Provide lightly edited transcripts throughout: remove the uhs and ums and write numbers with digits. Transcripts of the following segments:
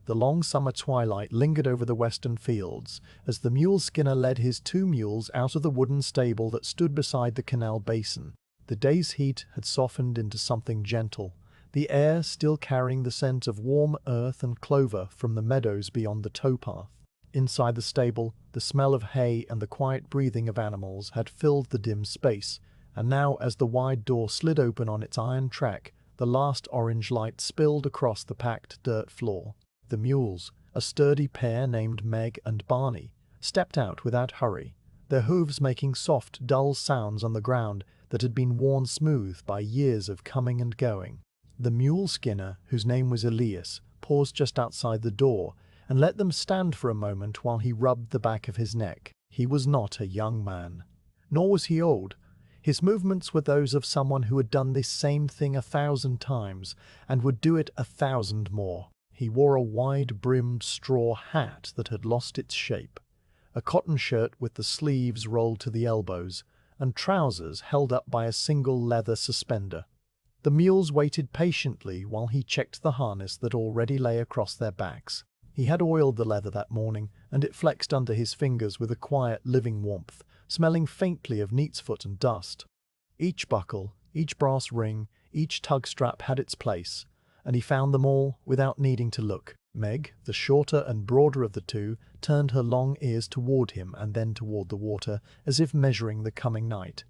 The long summer twilight lingered over the western fields as the mule skinner led his 2 mules out of the wooden stable that stood beside the canal basin. The day's heat had softened into something gentle, the air still carrying the scent of warm earth and clover from the meadows beyond the towpath. Inside the stable, the smell of hay and the quiet breathing of animals had filled the dim space, and now as the wide door slid open on its iron track, the last orange light spilled across the packed dirt floor. The mules, a sturdy pair named Meg and Barney, stepped out without hurry, their hooves making soft, dull sounds on the ground that had been worn smooth by years of coming and going. The mule skinner, whose name was Elias, paused just outside the door and let them stand for a moment while he rubbed the back of his neck. He was not a young man, nor was he old. His movements were those of someone who had done this same thing 1,000 times and would do it 1,000 more. He wore a wide-brimmed straw hat that had lost its shape, a cotton shirt with the sleeves rolled to the elbows, and trousers held up by a single leather suspender. The mules waited patiently while he checked the harness that already lay across their backs. He had oiled the leather that morning, and it flexed under his fingers with a quiet, living warmth, smelling faintly of neatsfoot and dust. Each buckle, each brass ring, each tug strap had its place, and he found them all without needing to look. Meg, the shorter and broader of the two, turned her long ears toward him and then toward the water, as if measuring the coming night.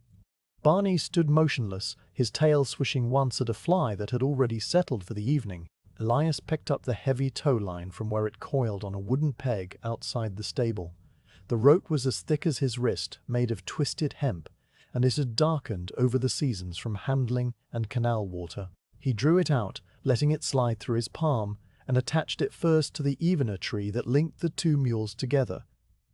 Barney stood motionless, his tail swishing once at a fly that had already settled for the evening. Elias picked up the heavy tow line from where it coiled on a wooden peg outside the stable. The rope was as thick as his wrist, made of twisted hemp, and it had darkened over the seasons from handling and canal water. He drew it out, letting it slide through his palm, and attached it first to the evener tree that linked the 2 mules together.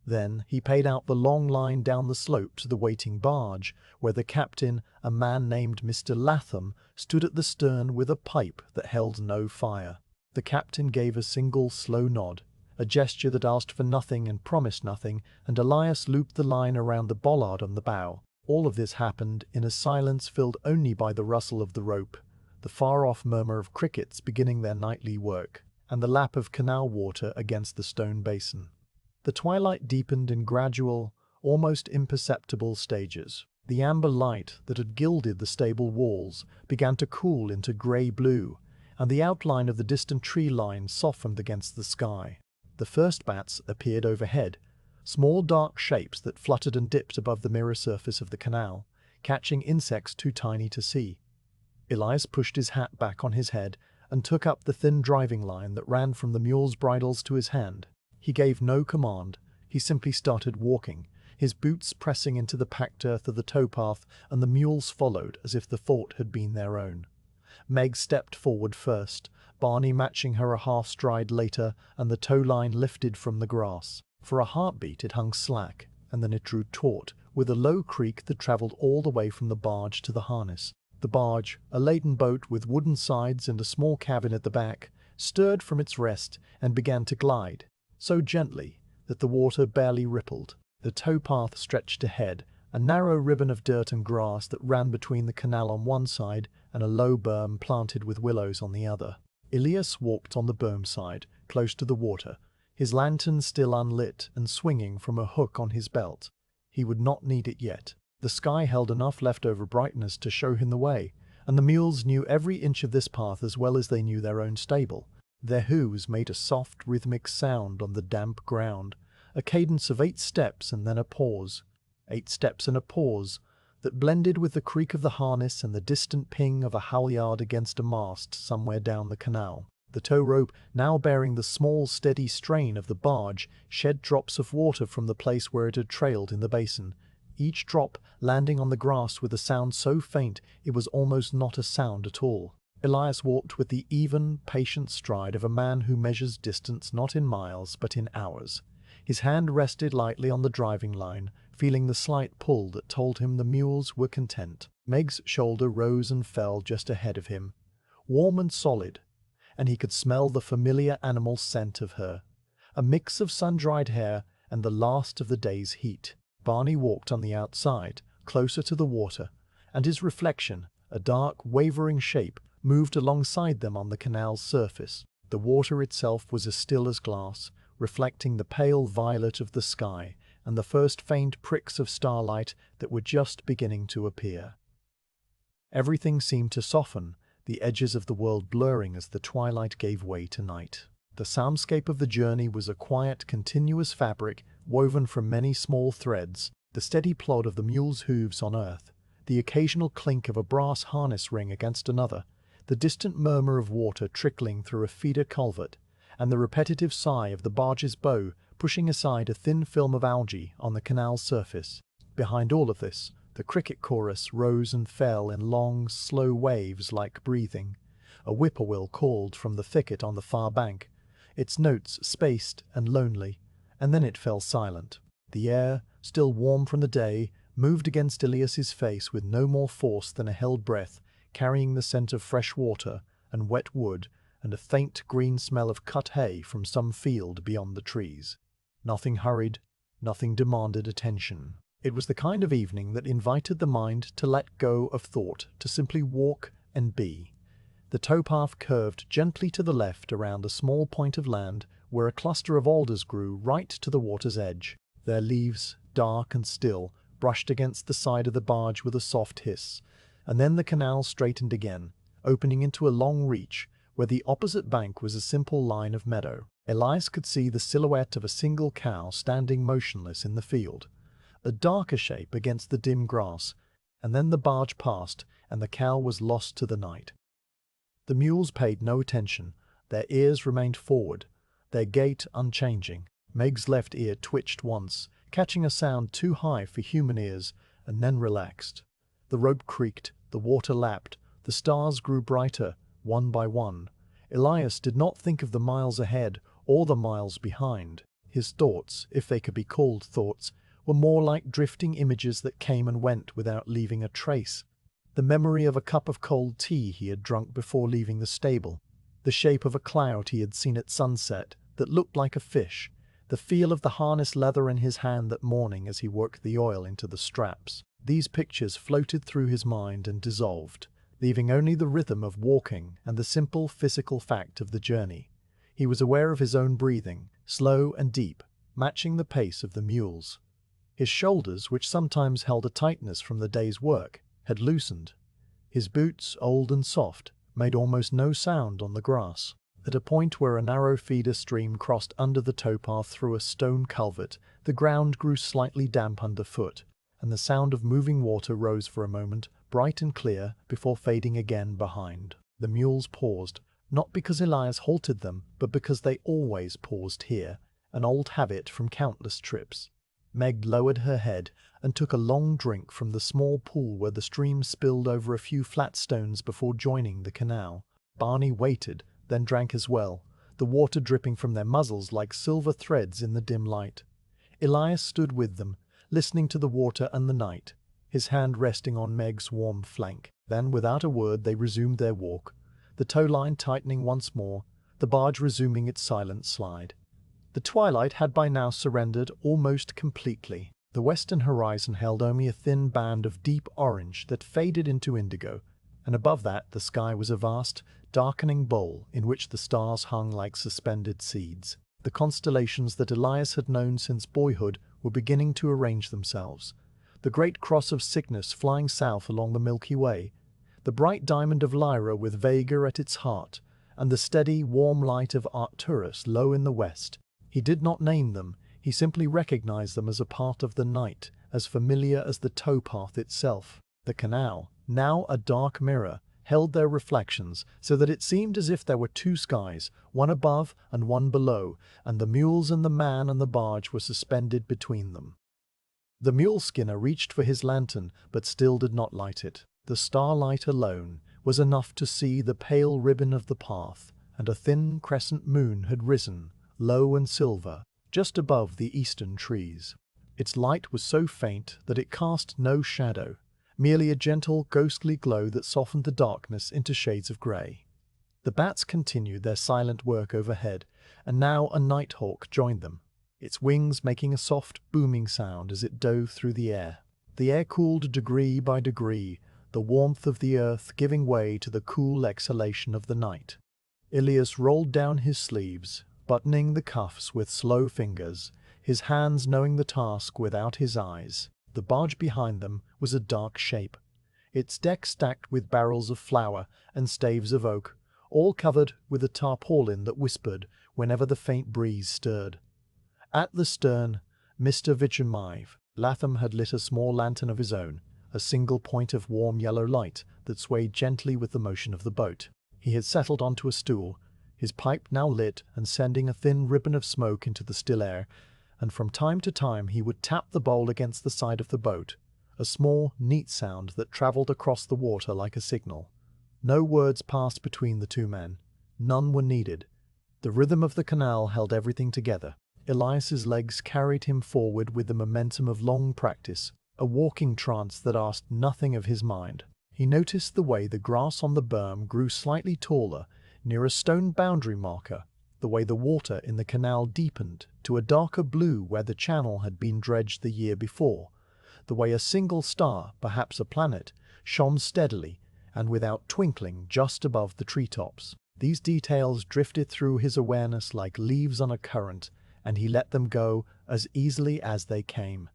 Then he paid out the long line down the slope to the waiting barge, where the captain, a man named Mr. Latham, stood at the stern with a pipe that held no fire. The captain gave a single slow nod, a gesture that asked for nothing and promised nothing, and Elias looped the line around the bollard on the bow. All of this happened in a silence filled only by the rustle of the rope, the far-off murmur of crickets beginning their nightly work, and the lap of canal water against the stone basin. The twilight deepened in gradual, almost imperceptible stages. The amber light that had gilded the stable walls began to cool into grey-blue, and the outline of the distant tree line softened against the sky. The first bats appeared overhead, small dark shapes that fluttered and dipped above the mirror surface of the canal, catching insects too tiny to see. Elias pushed his hat back on his head and took up the thin driving line that ran from the mules' bridles to his hand. He gave no command, he simply started walking, his boots pressing into the packed earth of the towpath, and the mules followed as if the thought had been their own. Meg stepped forward first, Barney matching her a half-stride later, and the tow line lifted from the grass. For a heartbeat it hung slack, and then it drew taut, with a low creak that travelled all the way from the barge to the harness. The barge, a laden boat with wooden sides and a small cabin at the back, stirred from its rest and began to glide, so gently that the water barely rippled. The towpath stretched ahead, a narrow ribbon of dirt and grass that ran between the canal on one side and a low berm planted with willows on the other. Elias walked on the berm side, close to the water, his lantern still unlit and swinging from a hook on his belt. He would not need it yet. The sky held enough leftover brightness to show him the way, and the mules knew every inch of this path as well as they knew their own stable. Their hooves made a soft, rhythmic sound on the damp ground, a cadence of 8 steps and then a pause, 8 steps and a pause, that blended with the creak of the harness and the distant ping of a halyard against a mast somewhere down the canal. The tow rope, now bearing the small, steady strain of the barge, shed drops of water from the place where it had trailed in the basin, each drop landing on the grass with a sound so faint it was almost not a sound at all. Elias walked with the even, patient stride of a man who measures distance not in miles but in hours. His hand rested lightly on the driving line, feeling the slight pull that told him the mules were content. Meg's shoulder rose and fell just ahead of him, warm and solid, and he could smell the familiar animal scent of her, a mix of sun-dried hair and the last of the day's heat. Barney walked on the outside, closer to the water, and his reflection, a dark, wavering shape, moved alongside them on the canal's surface. The water itself was as still as glass, reflecting the pale violet of the sky and the first faint pricks of starlight that were just beginning to appear. Everything seemed to soften, the edges of the world blurring as the twilight gave way to night. The soundscape of the journey was a quiet, continuous fabric woven from many small threads, the steady plod of the mule's hooves on earth, the occasional clink of a brass harness ring against another, the distant murmur of water trickling through a feeder culvert, and the repetitive sigh of the barge's bow pushing aside a thin film of algae on the canal's surface. Behind all of this, the cricket chorus rose and fell in long, slow waves like breathing. A whippoorwill called from the thicket on the far bank, its notes spaced and lonely, and then it fell silent. The air, still warm from the day, moved against Elias's face with no more force than a held breath, carrying the scent of fresh water and wet wood and a faint green smell of cut hay from some field beyond the trees. Nothing hurried, nothing demanded attention. It was the kind of evening that invited the mind to let go of thought, to simply walk and be. The towpath curved gently to the left around a small point of land where a cluster of alders grew right to the water's edge. Their leaves, dark and still, brushed against the side of the barge with a soft hiss, and then the canal straightened again, opening into a long reach where the opposite bank was a simple line of meadow. Elias could see the silhouette of a single cow standing motionless in the field, a darker shape against the dim grass, and then the barge passed and the cow was lost to the night. The mules paid no attention, their ears remained forward, their gait unchanging. Meg's left ear twitched once, catching a sound too high for human ears, and then relaxed. The rope creaked, the water lapped, the stars grew brighter, one by one. Elias did not think of the miles ahead or the miles behind. His thoughts, if they could be called thoughts, were more like drifting images that came and went without leaving a trace. The memory of a cup of cold tea he had drunk before leaving the stable, the shape of a cloud he had seen at sunset that looked like a fish, the feel of the harness leather in his hand that morning as he worked the oil into the straps. These pictures floated through his mind and dissolved, leaving only the rhythm of walking and the simple physical fact of the journey. He was aware of his own breathing, slow and deep, matching the pace of the mules. His shoulders, which sometimes held a tightness from the day's work, had loosened. His boots, old and soft, made almost no sound on the grass. At a point where a narrow feeder stream crossed under the towpath through a stone culvert, the ground grew slightly damp underfoot, and the sound of moving water rose for a moment, bright and clear, before fading again behind. The mules paused, not because Elias halted them, but because they always paused here, an old habit from countless trips. Meg lowered her head and took a long drink from the small pool where the stream spilled over a few flat stones before joining the canal. Barney waited, then drank as well, the water dripping from their muzzles like silver threads in the dim light. Elias stood with them, listening to the water and the night, his hand resting on Meg's warm flank. Then, without a word, they resumed their walk, the tow line tightening once more, the barge resuming its silent slide. The twilight had by now surrendered almost completely. The western horizon held only a thin band of deep orange that faded into indigo, and above that the sky was a vast, darkening bowl in which the stars hung like suspended seeds. The constellations that Elias had known since boyhood were beginning to arrange themselves. The great cross of Cygnus flying south along the Milky Way, the bright diamond of Lyra with Vega at its heart, and the steady, warm light of Arcturus low in the west. He did not name them, he simply recognized them as a part of the night, as familiar as the towpath itself. The canal, now a dark mirror, held their reflections, so that it seemed as if there were two skies, one above and one below, and the mules and the man and the barge were suspended between them. The mule skinner reached for his lantern, but still did not light it. The starlight alone was enough to see the pale ribbon of the path, and a thin crescent moon had risen, low and silver, just above the eastern trees. Its light was so faint that it cast no shadow, merely a gentle, ghostly glow that softened the darkness into shades of grey. The bats continued their silent work overhead, and now a nighthawk joined them, its wings making a soft, booming sound as it dove through the air. The air cooled degree by degree, the warmth of the earth giving way to the cool exhalation of the night. Elias rolled down his sleeves, buttoning the cuffs with slow fingers, his hands knowing the task without his eyes. The barge behind them was a dark shape, its deck stacked with barrels of flour and staves of oak, all covered with a tarpaulin that whispered whenever the faint breeze stirred. At the stern, Mr. Vichamive Latham had lit a small lantern of his own, a single point of warm yellow light that swayed gently with the motion of the boat. He had settled onto a stool, his pipe now lit and sending a thin ribbon of smoke into the still air, and from time to time he would tap the bowl against the side of the boat, a small, neat sound that travelled across the water like a signal. No words passed between the two men. None were needed. The rhythm of the canal held everything together. Elias's legs carried him forward with the momentum of long practice, a walking trance that asked nothing of his mind. He noticed the way the grass on the berm grew slightly taller near a stone boundary marker, the way the water in the canal deepened to a darker blue where the channel had been dredged the year before, the way a single star, perhaps a planet, shone steadily and without twinkling just above the treetops. These details drifted through his awareness like leaves on a current, and he let them go as easily as they came.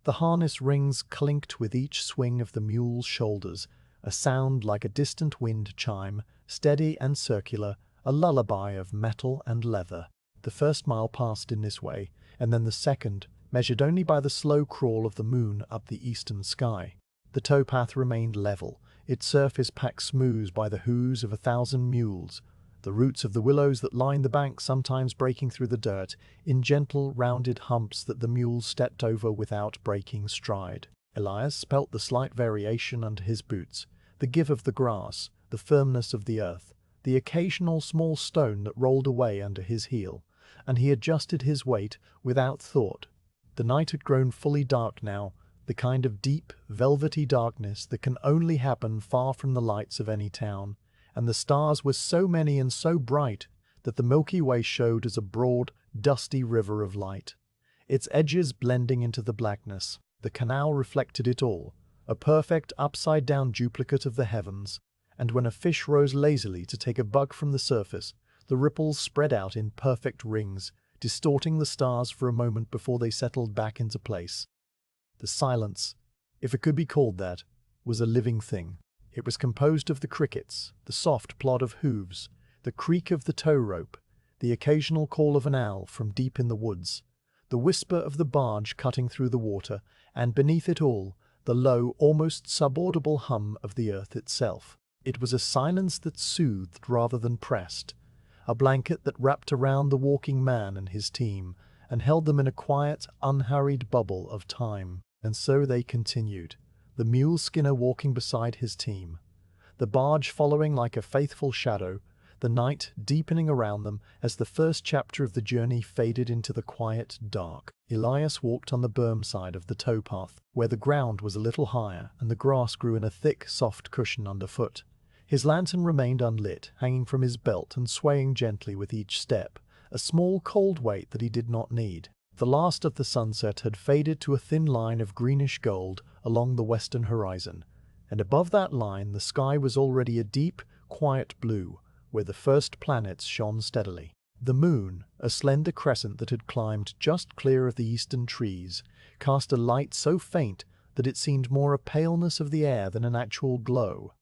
The harness rings clinked with each swing of the mule's shoulders, a sound like a distant wind chime, steady and circular, a lullaby of metal and leather. The first mile passed in this way, and then the second, measured only by the slow crawl of the moon up the eastern sky. The towpath remained level, its surface packed smooth by the hooves of 1,000 mules, the roots of the willows that lined the bank sometimes breaking through the dirt in gentle, rounded humps that the mules stepped over without breaking stride. Elias felt the slight variation under his boots, the give of the grass, the firmness of the earth, the occasional small stone that rolled away under his heel, and he adjusted his weight without thought. The night had grown fully dark now, the kind of deep, velvety darkness that can only happen far from the lights of any town, and the stars were so many and so bright that the Milky Way showed as a broad, dusty river of light, its edges blending into the blackness. The canal reflected it all, a perfect upside-down duplicate of the heavens, and when a fish rose lazily to take a bug from the surface, the ripples spread out in perfect rings, distorting the stars for a moment before they settled back into place. The silence, if it could be called that, was a living thing. It was composed of the crickets, the soft plod of hooves, the creak of the tow rope, the occasional call of an owl from deep in the woods, the whisper of the barge cutting through the water, and beneath it all, the low, almost subaudible hum of the earth itself. It was a silence that soothed rather than pressed, a blanket that wrapped around the walking man and his team, and held them in a quiet, unhurried bubble of time. And so they continued, the mule skinner walking beside his team, the barge following like a faithful shadow, the night deepening around them as the first chapter of the journey faded into the quiet dark. Elias walked on the berm side of the towpath, where the ground was a little higher and the grass grew in a thick, soft cushion underfoot. His lantern remained unlit, hanging from his belt and swaying gently with each step, a small cold weight that he did not need. The last of the sunset had faded to a thin line of greenish gold along the western horizon, and above that line the sky was already a deep, quiet blue, where the first planets shone steadily. The moon, a slender crescent that had climbed just clear of the eastern trees, cast a light so faint that it seemed more a paleness of the air than an actual glow,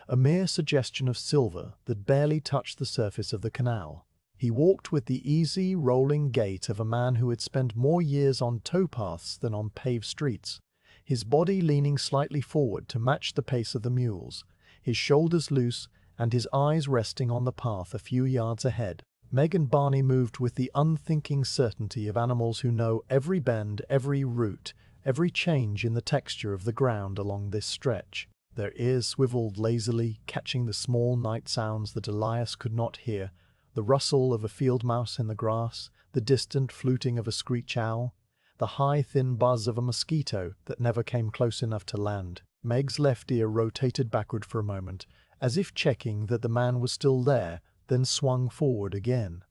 a mere suggestion of silver that barely touched the surface of the canal. He walked with the easy, rolling gait of a man who had spent more years on towpaths than on paved streets, his body leaning slightly forward to match the pace of the mules, his shoulders loose and his eyes resting on the path a few yards ahead. Meg and Barney moved with the unthinking certainty of animals who know every bend, every root, every change in the texture of the ground along this stretch. Their ears swiveled lazily, catching the small night sounds that Elias could not hear, the rustle of a field mouse in the grass, the distant fluting of a screech owl, the high thin buzz of a mosquito that never came close enough to land. Meg's left ear rotated backward for a moment, as if checking that the man was still there, then swung forward again.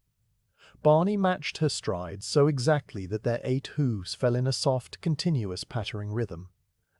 Barney matched her strides so exactly that their 8 hooves fell in a soft, continuous pattering rhythm,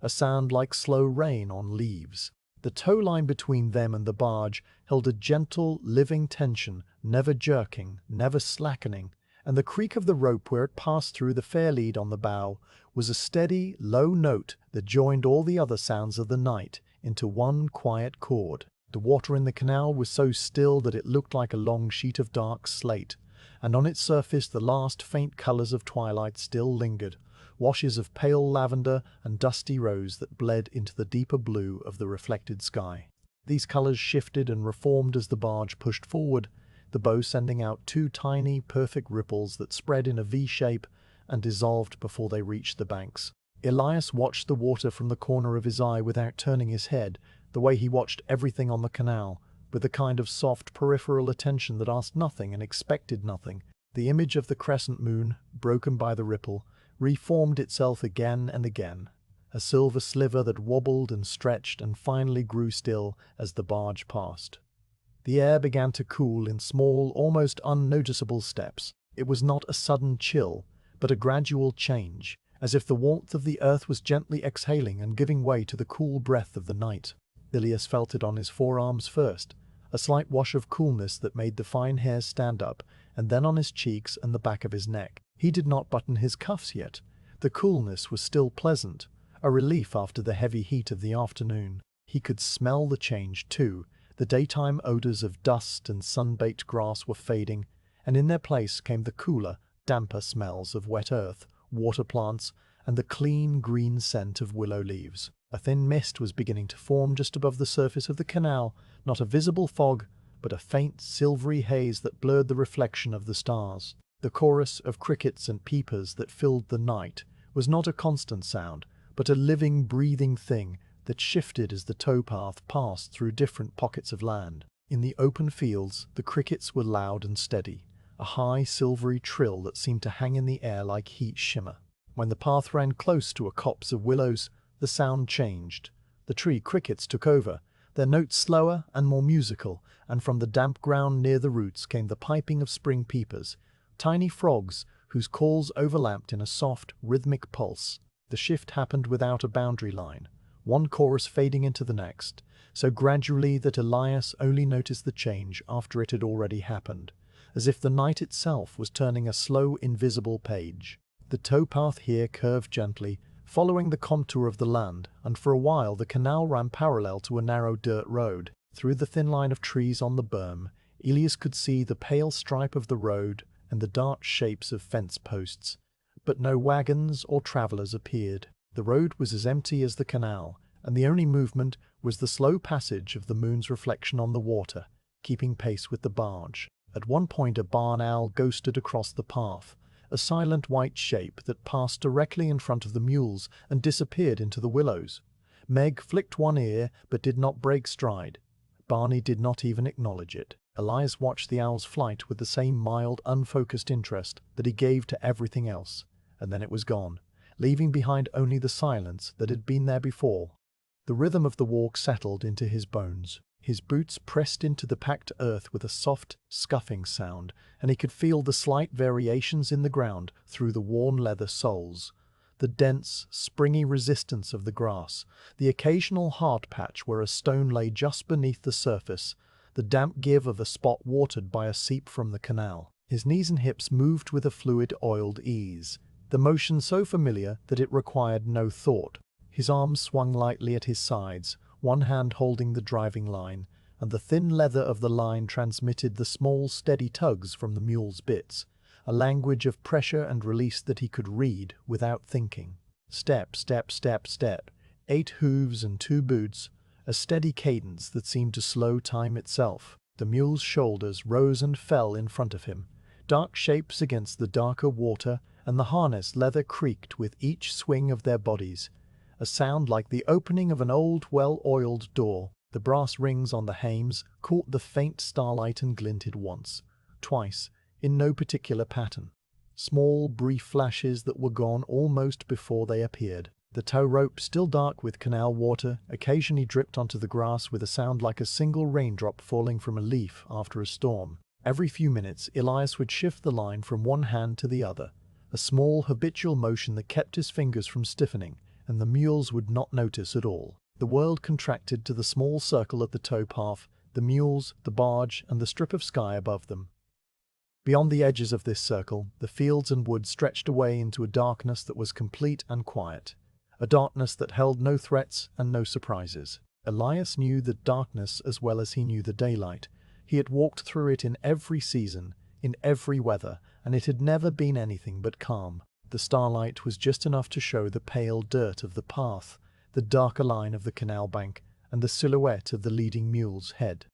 a sound like slow rain on leaves. The tow line between them and the barge held a gentle, living tension, never jerking, never slackening, and the creak of the rope where it passed through the fair lead on the bow was a steady, low note that joined all the other sounds of the night into one quiet chord. The water in the canal was so still that it looked like a long sheet of dark slate, and on its surface the last faint colours of twilight still lingered, washes of pale lavender and dusty rose that bled into the deeper blue of the reflected sky. These colours shifted and reformed as the barge pushed forward, the bow sending out two tiny, perfect ripples that spread in a V shape and dissolved before they reached the banks. Elias watched the water from the corner of his eye without turning his head, the way he watched everything on the canal, with the kind of soft peripheral attention that asked nothing and expected nothing. The image of the crescent moon, broken by the ripple, reformed itself again and again, a silver sliver that wobbled and stretched and finally grew still as the barge passed. The air began to cool in small, almost unnoticeable steps. It was not a sudden chill, but a gradual change, as if the warmth of the earth was gently exhaling and giving way to the cool breath of the night. Elias felt it on his forearms first, a slight wash of coolness that made the fine hairs stand up, and then on his cheeks and the back of his neck. He did not button his cuffs yet. The coolness was still pleasant, a relief after the heavy heat of the afternoon. He could smell the change, too. The daytime odors of dust and sun-baked grass were fading, and in their place came the cooler, damper smells of wet earth, water plants, and the clean green scent of willow leaves. A thin mist was beginning to form just above the surface of the canal, not a visible fog, but a faint silvery haze that blurred the reflection of the stars. The chorus of crickets and peepers that filled the night was not a constant sound, but a living, breathing thing that shifted as the towpath passed through different pockets of land. In the open fields, the crickets were loud and steady, a high silvery trill that seemed to hang in the air like heat shimmer. When the path ran close to a copse of willows, the sound changed. The tree crickets took over, their notes slower and more musical, and from the damp ground near the roots came the piping of spring peepers, tiny frogs whose calls overlapped in a soft, rhythmic pulse. The shift happened without a boundary line, one chorus fading into the next, so gradually that Elias only noticed the change after it had already happened, as if the night itself was turning a slow, invisible page. The towpath here curved gently, following the contour of the land, and for a while the canal ran parallel to a narrow dirt road. Through the thin line of trees on the berm, Elias could see the pale stripe of the road and the dark shapes of fence posts, but no wagons or travellers appeared. The road was as empty as the canal, and the only movement was the slow passage of the moon's reflection on the water, keeping pace with the barge. At one point a barn owl ghosted across the path, a silent white shape that passed directly in front of the mules and disappeared into the willows. Meg flicked one ear but did not break stride. Barney did not even acknowledge it. Elias watched the owl's flight with the same mild, unfocused interest that he gave to everything else, and then it was gone, leaving behind only the silence that had been there before. The rhythm of the walk settled into his bones. His boots pressed into the packed earth with a soft, scuffing sound, and he could feel the slight variations in the ground through the worn leather soles. The dense, springy resistance of the grass, the occasional hard patch where a stone lay just beneath the surface, the damp give of a spot watered by a seep from the canal. His knees and hips moved with a fluid, oiled ease, the motion so familiar that it required no thought. His arms swung lightly at his sides, one hand holding the driving line, and the thin leather of the line transmitted the small, steady tugs from the mule's bits, a language of pressure and release that he could read without thinking. Step, step, step, step, 8 hooves and 2 boots, a steady cadence that seemed to slow time itself. The mule's shoulders rose and fell in front of him, dark shapes against the darker water, and the harness leather creaked with each swing of their bodies, a sound like the opening of an old, well-oiled door. The brass rings on the hames caught the faint starlight and glinted once, twice, in no particular pattern. Small, brief flashes that were gone almost before they appeared. The tow rope, still dark with canal water, occasionally dripped onto the grass with a sound like a single raindrop falling from a leaf after a storm. Every few minutes, Elias would shift the line from one hand to the other, a small, habitual motion that kept his fingers from stiffening, and the mules would not notice at all. The world contracted to the small circle of the towpath, the mules, the barge, and the strip of sky above them. Beyond the edges of this circle, the fields and woods stretched away into a darkness that was complete and quiet, a darkness that held no threats and no surprises. Elias knew the darkness as well as he knew the daylight. He had walked through it in every season, in every weather, and it had never been anything but calm. The starlight was just enough to show the pale dirt of the path, the darker line of the canal bank, and the silhouette of the leading mule's head.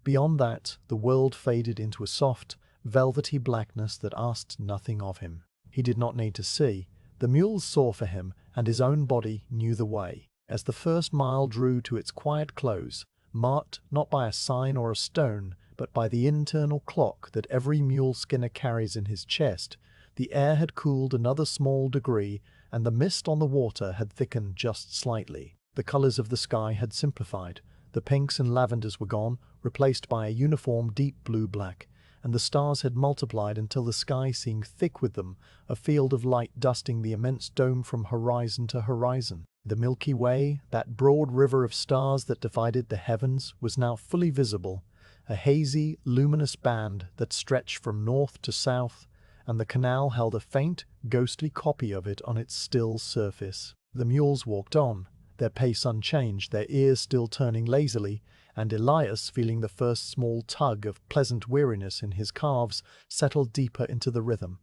Beyond that, the world faded into a soft, velvety blackness that asked nothing of him. He did not need to see. The mules saw for him, and his own body knew the way. As the first mile drew to its quiet close, marked not by a sign or a stone, but by the internal clock that every mule skinner carries in his chest, the air had cooled another small degree, and the mist on the water had thickened just slightly. The colors of the sky had simplified. The pinks and lavenders were gone, replaced by a uniform deep blue-black, and the stars had multiplied until the sky seemed thick with them, a field of light dusting the immense dome from horizon to horizon. The Milky Way, that broad river of stars that divided the heavens, was now fully visible, a hazy, luminous band that stretched from north to south, and the canal held a faint, ghostly copy of it on its still surface. The mules walked on, their pace unchanged, their ears still turning lazily, and Elias, feeling the first small tug of pleasant weariness in his calves, settled deeper into the rhythm.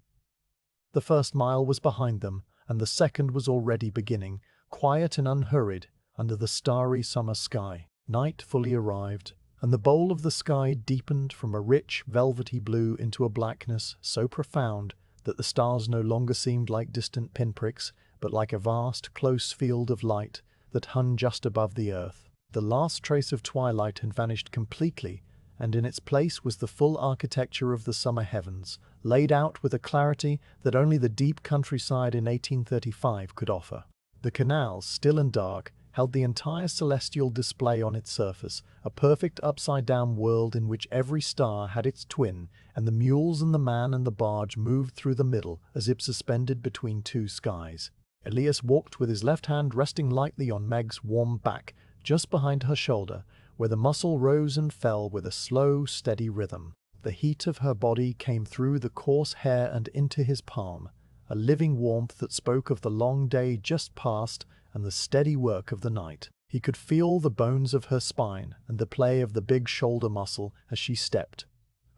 The first mile was behind them, and the second was already beginning, quiet and unhurried, under the starry summer sky. Night fully arrived, and the bowl of the sky deepened from a rich, velvety blue into a blackness so profound that the stars no longer seemed like distant pinpricks, but like a vast, close field of light that hung just above the earth. The last trace of twilight had vanished completely, and in its place was the full architecture of the summer heavens, laid out with a clarity that only the deep countryside in 1835 could offer. The canal, still and dark, held the entire celestial display on its surface, a perfect upside-down world in which every star had its twin, and the mules and the man and the barge moved through the middle as if suspended between two skies. Elias walked with his left hand resting lightly on Meg's warm back, just behind her shoulder, where the muscle rose and fell with a slow, steady rhythm. The heat of her body came through the coarse hair and into his palm, a living warmth that spoke of the long day just past and the steady work of the night. He could feel the bones of her spine and the play of the big shoulder muscle as she stepped,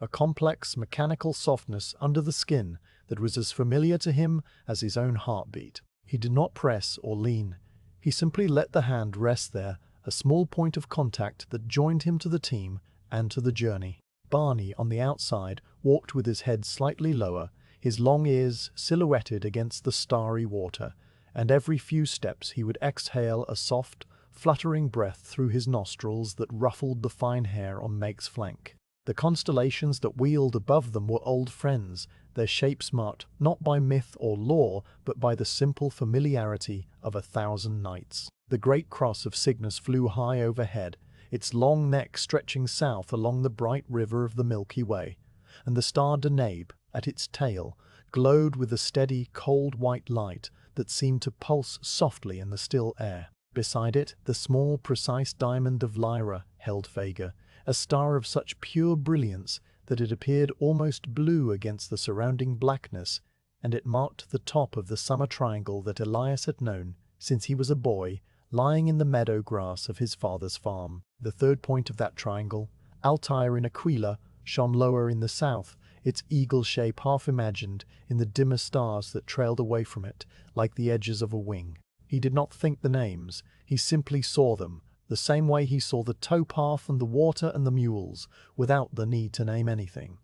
a complex mechanical softness under the skin that was as familiar to him as his own heartbeat. He did not press or lean. He simply let the hand rest there, a small point of contact that joined him to the team and to the journey. Barney, on the outside, walked with his head slightly lower, his long ears silhouetted against the starry water, and every few steps he would exhale a soft, fluttering breath through his nostrils that ruffled the fine hair on Meg's flank. The constellations that wheeled above them were old friends, their shapes marked not by myth or lore, but by the simple familiarity of 1,000 nights. The great cross of Cygnus flew high overhead, its long neck stretching south along the bright river of the Milky Way, and the star Deneb, at its tail, glowed with a steady, cold white light that seemed to pulse softly in the still air. Beside it, the small, precise diamond of Lyra held Vega, a star of such pure brilliance that it appeared almost blue against the surrounding blackness, and it marked the top of the summer triangle that Elias had known since he was a boy, lying in the meadow grass of his father's farm. The third point of that triangle, Altair in Aquila, shone lower in the south, its eagle shape half imagined in the dimmer stars that trailed away from it, like the edges of a wing. He did not think the names, he simply saw them, the same way he saw the towpath and the water and the mules, without the need to name anything.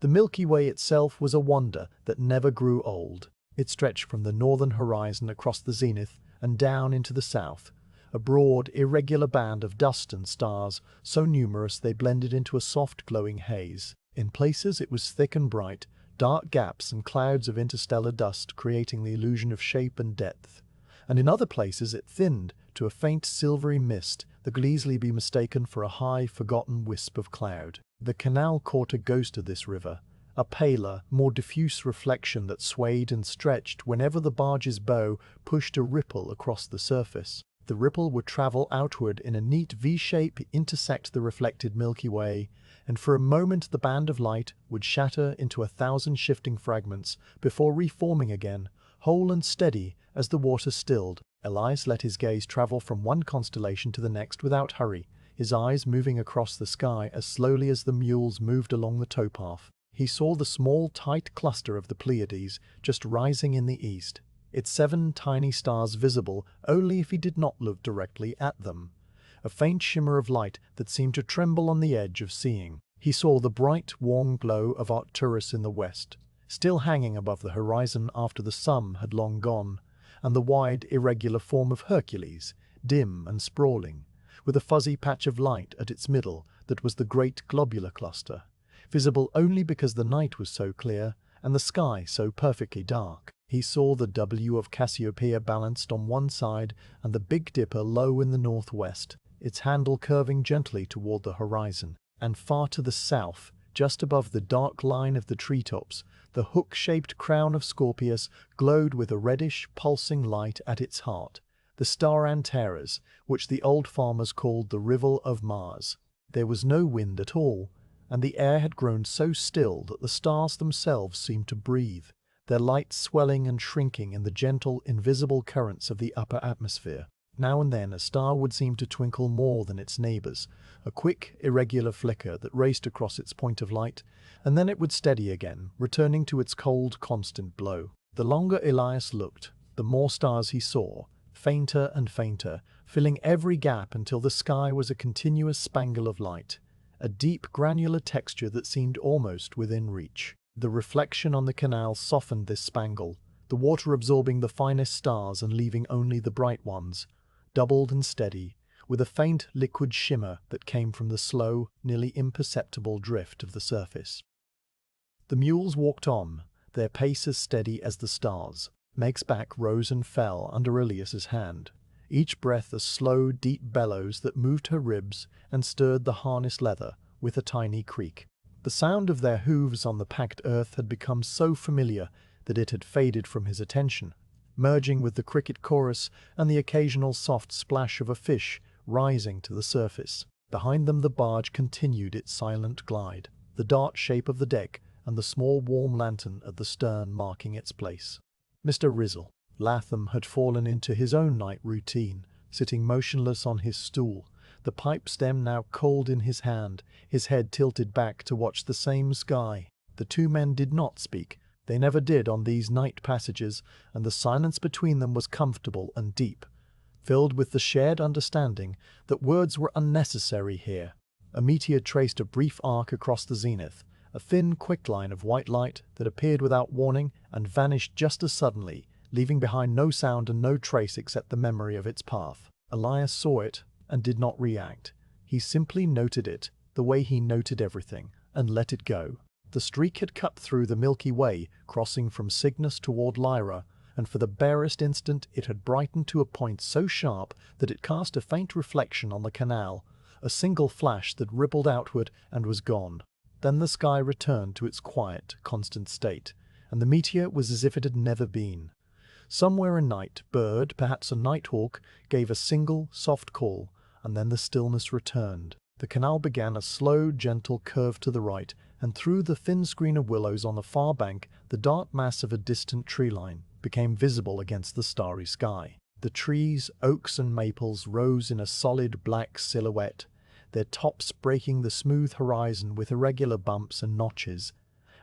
The Milky Way itself was a wonder that never grew old. It stretched from the northern horizon across the zenith and down into the south, a broad, irregular band of dust and stars, so numerous they blended into a soft glowing haze. In places it was thick and bright, dark gaps and clouds of interstellar dust creating the illusion of shape and depth, and in other places it thinned to a faint silvery mist that could easily be mistaken for a high, forgotten wisp of cloud. The canal caught a ghost of this river, a paler, more diffuse reflection that swayed and stretched whenever the barge's bow pushed a ripple across the surface. The ripple would travel outward in a neat V-shape, intersect the reflected Milky Way, and for a moment the band of light would shatter into 1,000 shifting fragments before reforming again, whole and steady as the water stilled. Elias let his gaze travel from one constellation to the next without hurry, his eyes moving across the sky as slowly as the mules moved along the towpath. He saw the small, tight cluster of the Pleiades just rising in the east, its 7 tiny stars visible only if he did not look directly at them, a faint shimmer of light that seemed to tremble on the edge of seeing. He saw the bright, warm glow of Arcturus in the west, still hanging above the horizon after the sun had long gone, and the wide, irregular form of Hercules, dim and sprawling, with a fuzzy patch of light at its middle that was the great globular cluster, visible only because the night was so clear and the sky so perfectly dark. He saw the W of Cassiopeia balanced on one side and the Big Dipper low in the northwest, its handle curving gently toward the horizon. And far to the south, just above the dark line of the treetops, the hook-shaped crown of Scorpius glowed with a reddish, pulsing light at its heart, the star Antares, which the old farmers called the Rival of Mars. There was no wind at all, and the air had grown so still that the stars themselves seemed to breathe, their light swelling and shrinking in the gentle, invisible currents of the upper atmosphere. Now and then a star would seem to twinkle more than its neighbors, a quick, irregular flicker that raced across its point of light, and then it would steady again, returning to its cold, constant glow. The longer Elias looked, the more stars he saw, fainter and fainter, filling every gap until the sky was a continuous spangle of light, a deep, granular texture that seemed almost within reach. The reflection on the canal softened this spangle, the water absorbing the finest stars and leaving only the bright ones, doubled and steady, with a faint liquid shimmer that came from the slow, nearly imperceptible drift of the surface. The mules walked on, their pace as steady as the stars. Meg's back rose and fell under Elias's hand, each breath a slow, deep bellows that moved her ribs and stirred the harness leather with a tiny creak. The sound of their hooves on the packed earth had become so familiar that it had faded from his attention, merging with the cricket chorus and the occasional soft splash of a fish rising to the surface. Behind them the barge continued its silent glide, the dart shape of the deck and the small warm lantern at the stern marking its place. Mr. Rizzle Latham had fallen into his own night routine, sitting motionless on his stool, the pipe stem now cold in his hand, his head tilted back to watch the same sky. The two men did not speak. They never did on these night passages, and the silence between them was comfortable and deep, filled with the shared understanding that words were unnecessary here. A meteor traced a brief arc across the zenith, a thin, quick line of white light that appeared without warning and vanished just as suddenly, leaving behind no sound and no trace except the memory of its path. Elias saw it and did not react. He simply noted it, the way he noted everything, and let it go. The streak had cut through the Milky Way, crossing from Cygnus toward Lyra, and for the barest instant it had brightened to a point so sharp that it cast a faint reflection on the canal, a single flash that rippled outward and was gone. Then the sky returned to its quiet, constant state, and the meteor was as if it had never been. Somewhere a night bird, perhaps a nighthawk, gave a single, soft call, and then the stillness returned. The canal began a slow, gentle curve to the right, and through the thin screen of willows on the far bank, the dark mass of a distant tree line became visible against the starry sky. The trees, oaks and maples, rose in a solid black silhouette, their tops breaking the smooth horizon with irregular bumps and notches,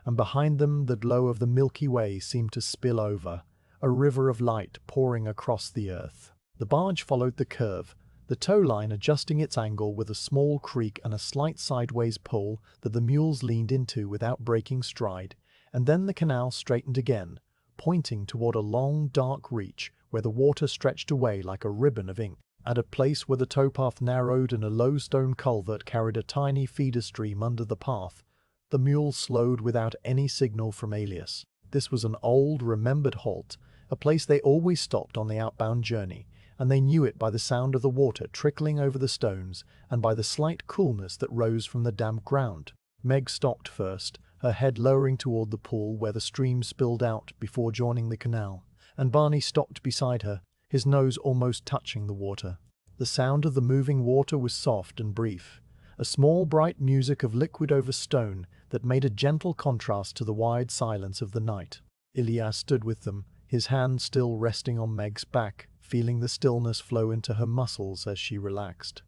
and behind them the glow of the Milky Way seemed to spill over, a river of light pouring across the earth. The barge followed the curve, the tow line adjusting its angle with a small creak and a slight sideways pull that the mules leaned into without breaking stride, and then the canal straightened again, pointing toward a long, dark reach where the water stretched away like a ribbon of ink. At a place where the towpath narrowed and a low stone culvert carried a tiny feeder stream under the path, the mules slowed without any signal from Elias. This was an old, remembered halt, a place they always stopped on the outbound journey, and they knew it by the sound of the water trickling over the stones and by the slight coolness that rose from the damp ground. Meg stopped first, her head lowering toward the pool where the stream spilled out before joining the canal, and Barney stopped beside her, his nose almost touching the water. The sound of the moving water was soft and brief, a small bright music of liquid over stone that made a gentle contrast to the wide silence of the night. Ilya stood with them, his hand still resting on Meg's back, feeling the stillness flow into her muscles as she relaxed.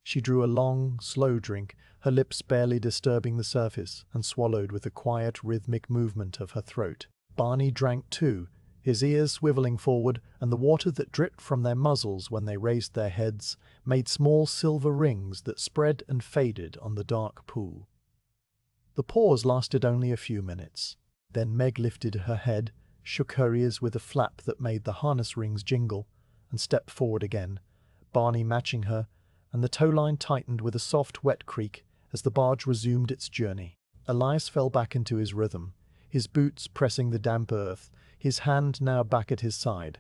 She drew a long, slow drink, her lips barely disturbing the surface, and swallowed with a quiet, rhythmic movement of her throat. Barney drank too, his ears swiveling forward, and the water that dripped from their muzzles when they raised their heads made small silver rings that spread and faded on the dark pool. The pause lasted only a few minutes. Then Meg lifted her head, shook her ears with a flap that made the harness rings jingle, and stepped forward again, Barney matching her, and the towline tightened with a soft, wet creak as the barge resumed its journey. Elias fell back into his rhythm, his boots pressing the damp earth, his hand now back at his side.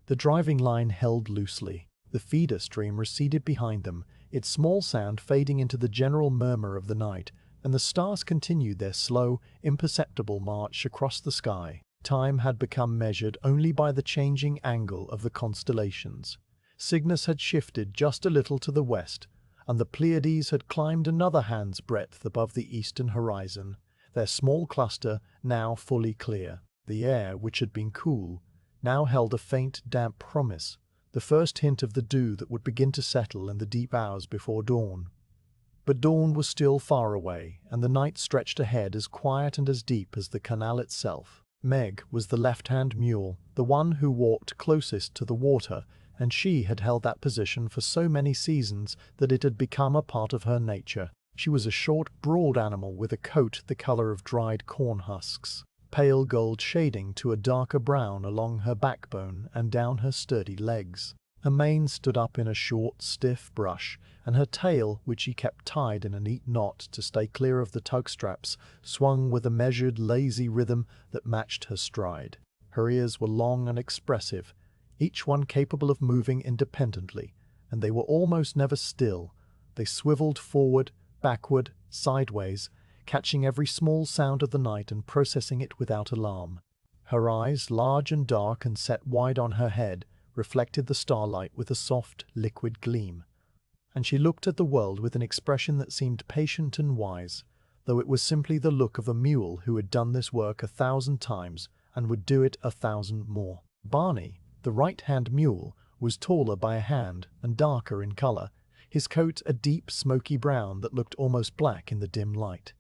The driving line held loosely. The feeder stream receded behind them, its small sound fading into the general murmur of the night, and the stars continued their slow, imperceptible march across the sky. Time had become measured only by the changing angle of the constellations. Cygnus had shifted just a little to the west, and the Pleiades had climbed another hand's breadth above the eastern horizon, their small cluster now fully clear. The air, which had been cool, now held a faint, damp promise, the first hint of the dew that would begin to settle in the deep hours before dawn. But dawn was still far away, and the night stretched ahead as quiet and as deep as the canal itself. Meg was the left-hand mule, the one who walked closest to the water, and she had held that position for so many seasons that it had become a part of her nature. She was a short, broad animal with a coat the color of dried corn husks, pale gold shading to a darker brown along her backbone and down her sturdy legs. Her mane stood up in a short, stiff brush, and her tail, which she kept tied in a neat knot to stay clear of the tug straps, swung with a measured, lazy rhythm that matched her stride. Her ears were long and expressive, each one capable of moving independently, and they were almost never still. They swiveled forward, backward, sideways, catching every small sound of the night and processing it without alarm. Her eyes, large and dark and set wide on her head, reflected the starlight with a soft, liquid gleam, and she looked at the world with an expression that seemed patient and wise, though it was simply the look of a mule who had done this work 1,000 times and would do it 1,000 more. Barney, the right-hand mule, was taller by a hand and darker in color, his coat a deep, smoky brown that looked almost black in the dim light.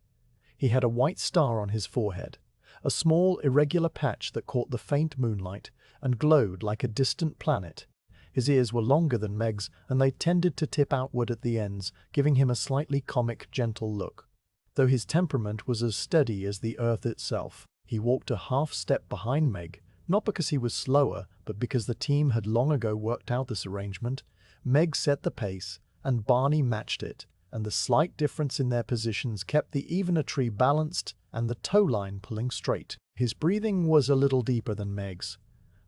He had a white star on his forehead, a small, irregular patch that caught the faint moonlight and glowed like a distant planet. His ears were longer than Meg's, and they tended to tip outward at the ends, giving him a slightly comic, gentle look. Though his temperament was as steady as the earth itself, he walked a half-step behind Meg, not because he was slower, but because the team had long ago worked out this arrangement. Meg set the pace, and Barney matched it, and the slight difference in their positions kept the evener tree balanced and the tow-line pulling straight. His breathing was a little deeper than Meg's,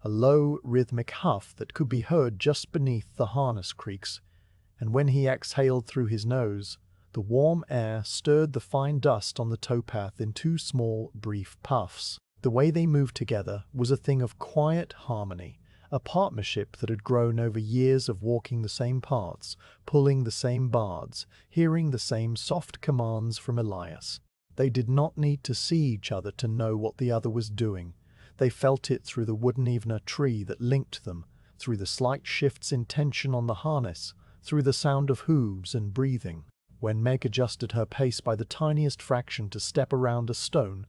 a low, rhythmic huff that could be heard just beneath the harness creaks, and when he exhaled through his nose, the warm air stirred the fine dust on the towpath in 2 small, brief puffs. The way they moved together was a thing of quiet harmony, a partnership that had grown over years of walking the same paths, pulling the same bards, hearing the same soft commands from Elias. They did not need to see each other to know what the other was doing. They felt it through the wooden evener tree that linked them, through the slight shifts in tension on the harness, through the sound of hooves and breathing. When Meg adjusted her pace by the tiniest fraction to step around a stone,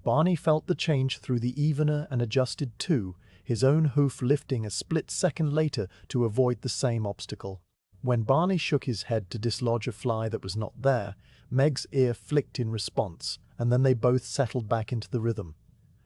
Barney felt the change through the evener and adjusted too, his own hoof lifting a split second later to avoid the same obstacle. When Barney shook his head to dislodge a fly that was not there, Meg's ear flicked in response, and then they both settled back into the rhythm.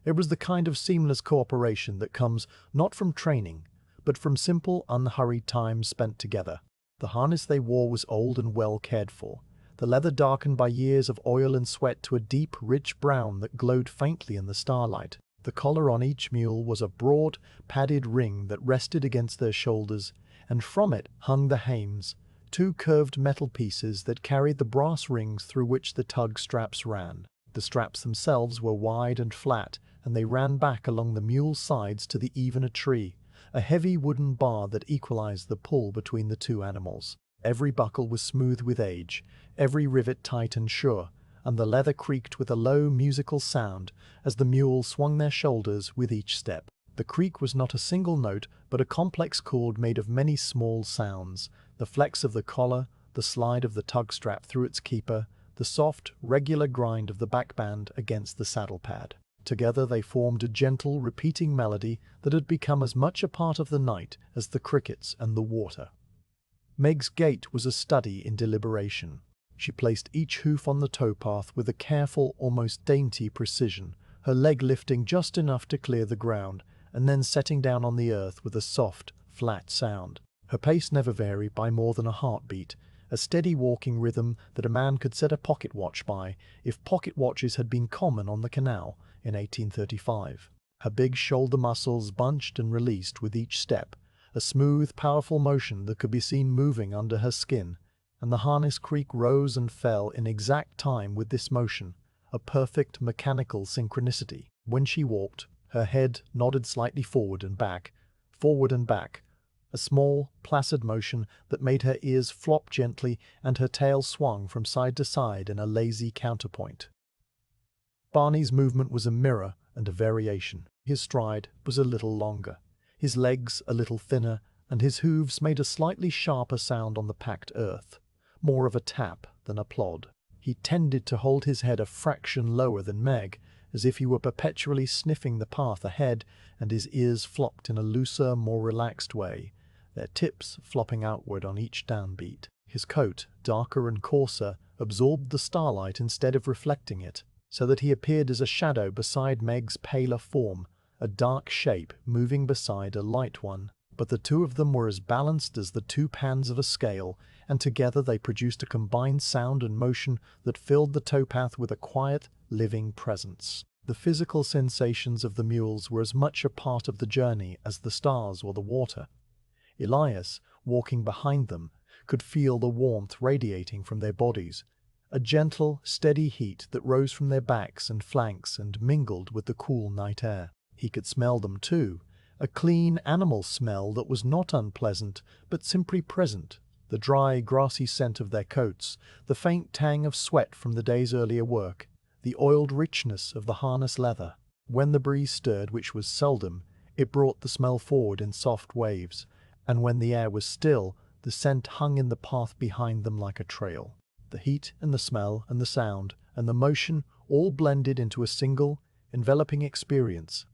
It was the kind of seamless cooperation that comes not from training, but from simple, unhurried time spent together. The harness they wore was old and well cared for, the leather darkened by years of oil and sweat to a deep, rich brown that glowed faintly in the starlight. The collar on each mule was a broad, padded ring that rested against their shoulders, and from it hung the hames, 2 curved metal pieces that carried the brass rings through which the tug straps ran. The straps themselves were wide and flat, and they ran back along the mule's sides to the evener tree, a heavy wooden bar that equalized the pull between the two animals. Every buckle was smooth with age, every rivet tight and sure, and the leather creaked with a low musical sound as the mules swung their shoulders with each step. The creak was not a single note, but a complex chord made of many small sounds: the flex of the collar, the slide of the tug strap through its keeper, the soft, regular grind of the backband against the saddle pad. Together they formed a gentle, repeating melody that had become as much a part of the night as the crickets and the water. Meg's gait was a study in deliberation. She placed each hoof on the towpath with a careful, almost dainty precision, her leg lifting just enough to clear the ground, and then setting down on the earth with a soft, flat sound. Her pace never varied by more than a heartbeat, a steady walking rhythm that a man could set a pocket watch by if pocket watches had been common on the canal in 1835. Her big shoulder muscles bunched and released with each step, a smooth, powerful motion that could be seen moving under her skin, and the harness creak rose and fell in exact time with this motion, a perfect mechanical synchronicity. When she walked, her head nodded slightly forward and back, a small, placid motion that made her ears flop gently and her tail swung from side to side in a lazy counterpoint. Barney's movement was a mirror and a variation. His stride was a little longer, his legs a little thinner, and his hooves made a slightly sharper sound on the packed earth, more of a tap than a plod. He tended to hold his head a fraction lower than Meg, as if he were perpetually sniffing the path ahead, and his ears flopped in a looser, more relaxed way, their tips flopping outward on each downbeat. His coat, darker and coarser, absorbed the starlight instead of reflecting it, so that he appeared as a shadow beside Meg's paler form, a dark shape moving beside a light one. But the two of them were as balanced as the two pans of a scale, and together they produced a combined sound and motion that filled the towpath with a quiet, living presence. The physical sensations of the mules were as much a part of the journey as the stars or the water. Elias, walking behind them, could feel the warmth radiating from their bodies, a gentle, steady heat that rose from their backs and flanks and mingled with the cool night air. He could smell them too, a clean animal smell that was not unpleasant but simply present, the dry, grassy scent of their coats, the faint tang of sweat from the day's earlier work, the oiled richness of the harness leather. When the breeze stirred, which was seldom, it brought the smell forward in soft waves, and when the air was still, the scent hung in the path behind them like a trail. The heat and the smell and the sound and the motion all blended into a single, enveloping experience,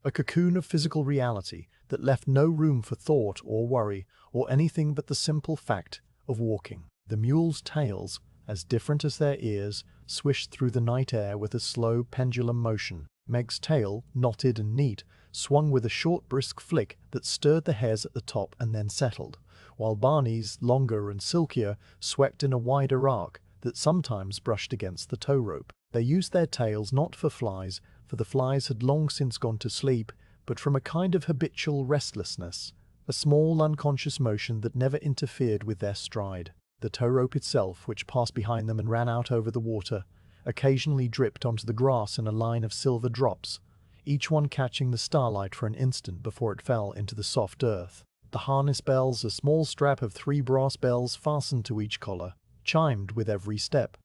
a cocoon of physical reality that left no room for thought or worry or anything but the simple fact of walking. The mules' tails, as different as their ears, swished through the night air with a slow pendulum motion. Meg's tail, knotted and neat, swung with a short brisk flick that stirred the hairs at the top and then settled, while Barney's, longer and silkier, swept in a wider arc that sometimes brushed against the tow rope. They used their tails not for flies, for the flies had long since gone to sleep, but from a kind of habitual restlessness, a small unconscious motion that never interfered with their stride. The tow rope itself, which passed behind them and ran out over the water, occasionally dripped onto the grass in a line of silver drops, each one catching the starlight for an instant before it fell into the soft earth. The harness bells, a small strap of 3 brass bells fastened to each collar, chimed with every step.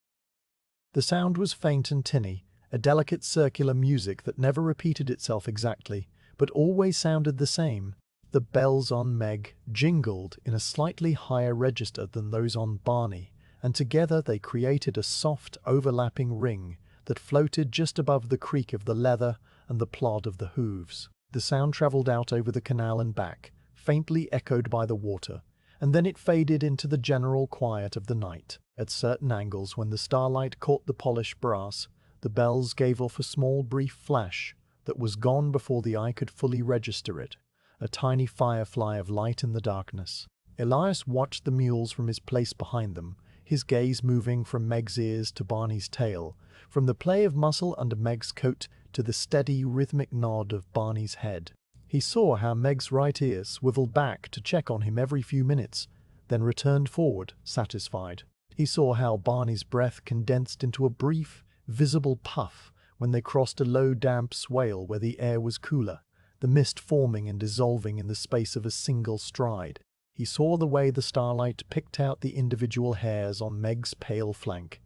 The sound was faint and tinny, a delicate circular music that never repeated itself exactly, but always sounded the same. The bells on Meg jingled in a slightly higher register than those on Barney, and together they created a soft, overlapping ring that floated just above the creak of the leather and the plod of the hooves. The sound travelled out over the canal and back, faintly echoed by the water, and then it faded into the general quiet of the night. At certain angles, when the starlight caught the polished brass, the bells gave off a small brief flash that was gone before the eye could fully register it, a tiny firefly of light in the darkness. Elias watched the mules from his place behind them, his gaze moving from Meg's ears to Barney's tail, from the play of muscle under Meg's coat to the steady, rhythmic nod of Barney's head. He saw how Meg's right ear swiveled back to check on him every few minutes, then returned forward, satisfied. He saw how Barney's breath condensed into a brief, visible puff when they crossed a low, damp swale where the air was cooler, the mist forming and dissolving in the space of a single stride. He saw the way the starlight picked out the individual hairs on Meg's pale flank,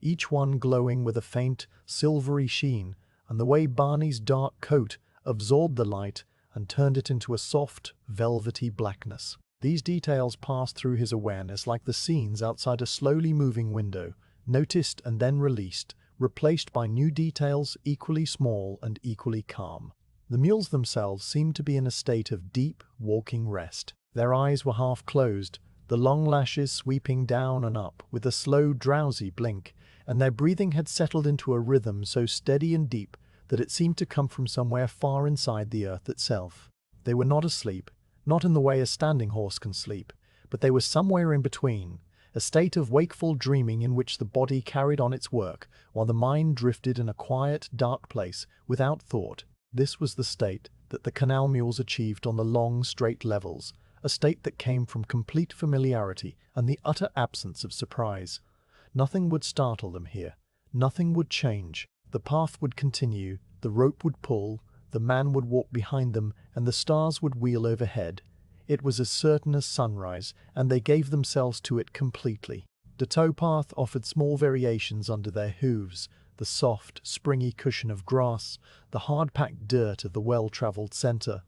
each one glowing with a faint, silvery sheen, and the way Barney's dark coat absorbed the light and turned it into a soft, velvety blackness. These details passed through his awareness like the scenes outside a slowly moving window, noticed and then released, replaced by new details equally small and equally calm. The mules themselves seemed to be in a state of deep, walking rest. Their eyes were half closed, the long lashes sweeping down and up with a slow, drowsy blink, and their breathing had settled into a rhythm so steady and deep that it seemed to come from somewhere far inside the earth itself. They were not asleep, not in the way a standing horse can sleep, but they were somewhere in between, a state of wakeful dreaming in which the body carried on its work, while the mind drifted in a quiet, dark place, without thought. This was the state that the canal mules achieved on the long, straight levels, a state that came from complete familiarity and the utter absence of surprise. Nothing would startle them here. Nothing would change. The path would continue, the rope would pull, the man would walk behind them, and the stars would wheel overhead. It was as certain as sunrise, and they gave themselves to it completely. The towpath offered small variations under their hooves, the soft, springy cushion of grass, the hard-packed dirt of the well-travelled centre,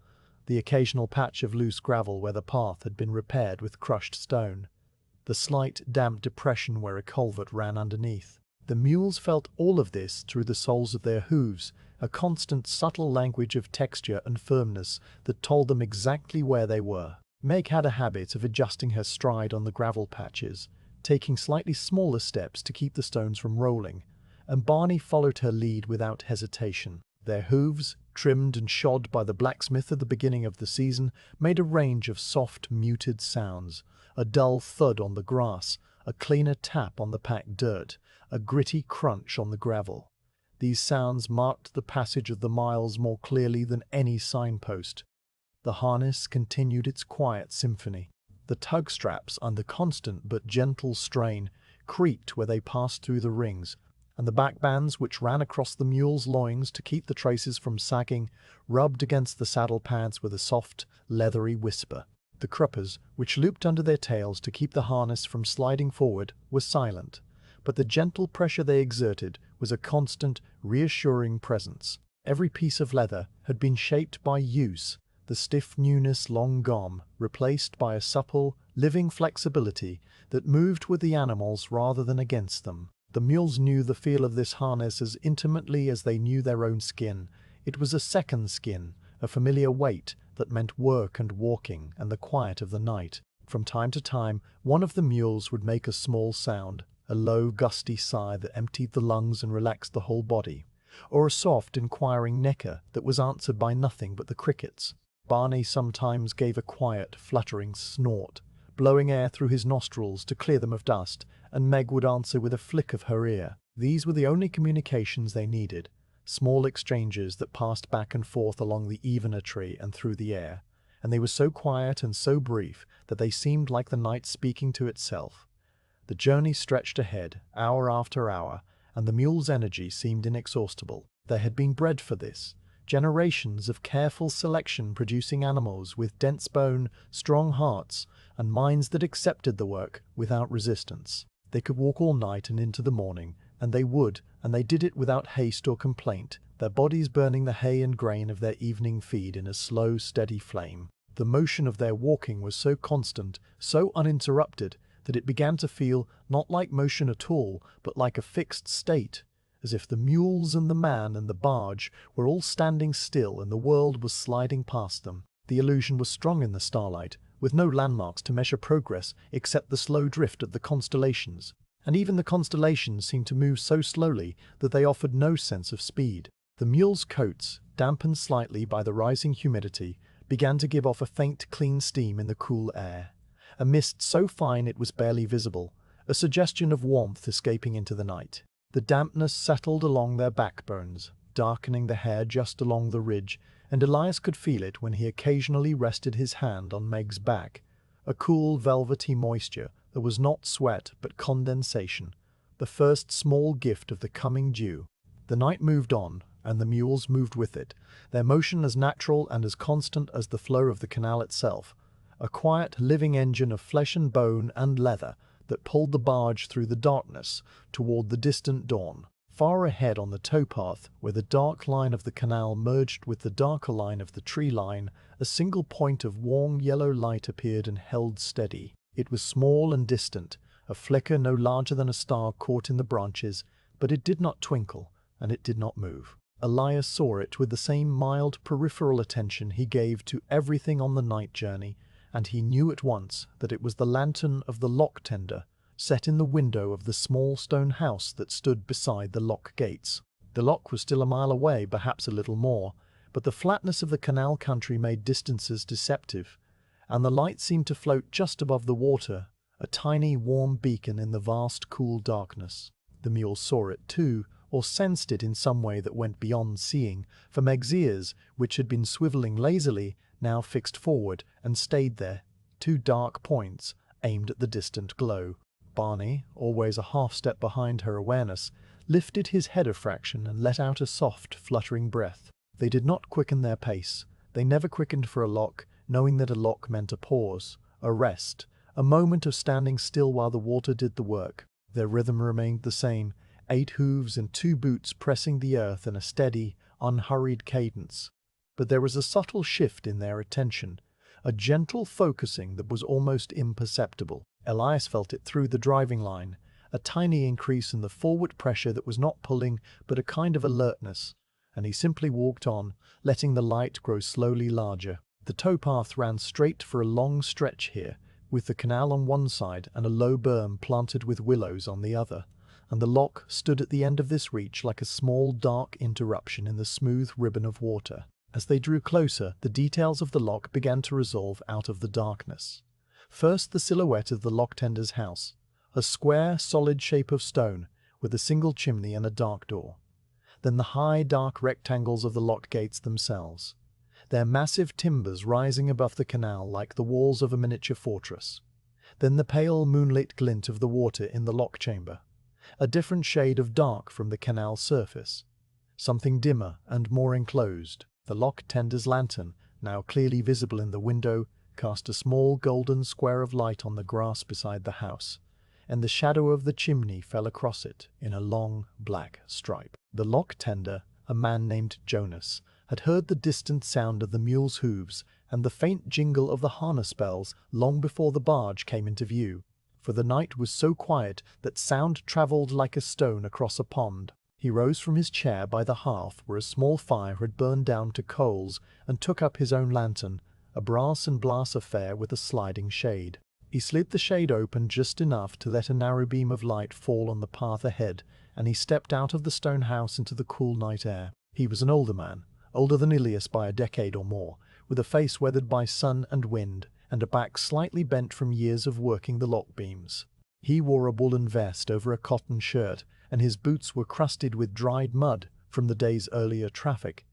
the occasional patch of loose gravel where the path had been repaired with crushed stone, the slight, damp depression where a culvert ran underneath. The mules felt all of this through the soles of their hooves, a constant, subtle language of texture and firmness that told them exactly where they were. Meg had a habit of adjusting her stride on the gravel patches, taking slightly smaller steps to keep the stones from rolling, and Barney followed her lead without hesitation. Their hooves, trimmed and shod by the blacksmith at the beginning of the season, made a range of soft, muted sounds, a dull thud on the grass, a cleaner tap on the packed dirt, a gritty crunch on the gravel. These sounds marked the passage of the miles more clearly than any signpost. The harness continued its quiet symphony. The tug straps, under constant but gentle strain, creaked where they passed through the rings, and the backbands which ran across the mules' loins to keep the traces from sagging rubbed against the saddle pads with a soft, leathery whisper. The cruppers, which looped under their tails to keep the harness from sliding forward, were silent, but the gentle pressure they exerted was a constant, reassuring presence. Every piece of leather had been shaped by use, the stiff newness long gone, replaced by a supple, living flexibility that moved with the animals rather than against them. The mules knew the feel of this harness as intimately as they knew their own skin. It was a second skin, a familiar weight that meant work and walking and the quiet of the night. From time to time, one of the mules would make a small sound, a low, gusty sigh that emptied the lungs and relaxed the whole body, or a soft, inquiring necker that was answered by nothing but the crickets. Barney sometimes gave a quiet, fluttering snort, blowing air through his nostrils to clear them of dust, and Meg would answer with a flick of her ear. These were the only communications they needed, small exchanges that passed back and forth along the evener tree and through the air, and they were so quiet and so brief that they seemed like the night speaking to itself. The journey stretched ahead, hour after hour, and the mule's energy seemed inexhaustible. They had been bred for this. Generations of careful selection producing animals with dense bone, strong hearts, and minds that accepted the work without resistance. They could walk all night and into the morning, and they would, and they did it without haste or complaint, their bodies burning the hay and grain of their evening feed in a slow, steady flame. The motion of their walking was so constant, so uninterrupted, that it began to feel not like motion at all, but like a fixed state, as if the mules and the man and the barge were all standing still and the world was sliding past them. The illusion was strong in the starlight, with no landmarks to measure progress except the slow drift of the constellations, and even the constellations seemed to move so slowly that they offered no sense of speed. The mules' coats, dampened slightly by the rising humidity, began to give off a faint, clean steam in the cool air, a mist so fine it was barely visible, a suggestion of warmth escaping into the night. The dampness settled along their backbones, darkening the hair just along the ridge, and Elias could feel it when he occasionally rested his hand on Meg's back, a cool, velvety moisture that was not sweat but condensation, the first small gift of the coming dew. The night moved on, and the mules moved with it, their motion as natural and as constant as the flow of the canal itself, a quiet, living engine of flesh and bone and leather that pulled the barge through the darkness toward the distant dawn. Far ahead on the towpath, where the dark line of the canal merged with the darker line of the tree line, a single point of warm yellow light appeared and held steady. It was small and distant, a flicker no larger than a star caught in the branches, but it did not twinkle, and it did not move. Elias saw it with the same mild peripheral attention he gave to everything on the night journey, and he knew at once that it was the lantern of the lock tender, set in the window of the small stone house that stood beside the lock gates. The lock was still a mile away, perhaps a little more, but the flatness of the canal country made distances deceptive, and the light seemed to float just above the water, a tiny warm beacon in the vast cool darkness. The mule saw it too, or sensed it in some way that went beyond seeing, for Meg's ears, which had been swiveling lazily, now fixed forward and stayed there, two dark points aimed at the distant glow. Barney, always a half-step behind her awareness, lifted his head a fraction and let out a soft, fluttering breath. They did not quicken their pace. They never quickened for a lock, knowing that a lock meant a pause, a rest, a moment of standing still while the water did the work. Their rhythm remained the same, 8 hooves and 2 boots pressing the earth in a steady, unhurried cadence. But there was a subtle shift in their attention, a gentle focusing that was almost imperceptible. Elias felt it through the driving line, a tiny increase in the forward pressure that was not pulling but a kind of alertness, and he simply walked on, letting the light grow slowly larger. The towpath ran straight for a long stretch here, with the canal on one side and a low berm planted with willows on the other, and the lock stood at the end of this reach like a small dark interruption in the smooth ribbon of water. As they drew closer, the details of the lock began to resolve out of the darkness. First the silhouette of the lock tender's house, a square, solid shape of stone, with a single chimney and a dark door. Then the high, dark rectangles of the lock gates themselves, their massive timbers rising above the canal like the walls of a miniature fortress. Then the pale moonlit glint of the water in the lock chamber, a different shade of dark from the canal surface, something dimmer and more enclosed. The lock tender's lantern, now clearly visible in the window, cast a small golden square of light on the grass beside the house, and the shadow of the chimney fell across it in a long black stripe. The lock tender, a man named Jonas, had heard the distant sound of the mule's hooves and the faint jingle of the harness bells long before the barge came into view, for the night was so quiet that sound travelled like a stone across a pond. He rose from his chair by the hearth where a small fire had burned down to coals and took up his own lantern, a brass and glass affair with a sliding shade. He slid the shade open just enough to let a narrow beam of light fall on the path ahead, and he stepped out of the stone house into the cool night air. He was an older man, older than Elias by a decade or more, with a face weathered by sun and wind, and a back slightly bent from years of working the lock beams. He wore a woolen vest over a cotton shirt, and his boots were crusted with dried mud from the day's earlier traffic.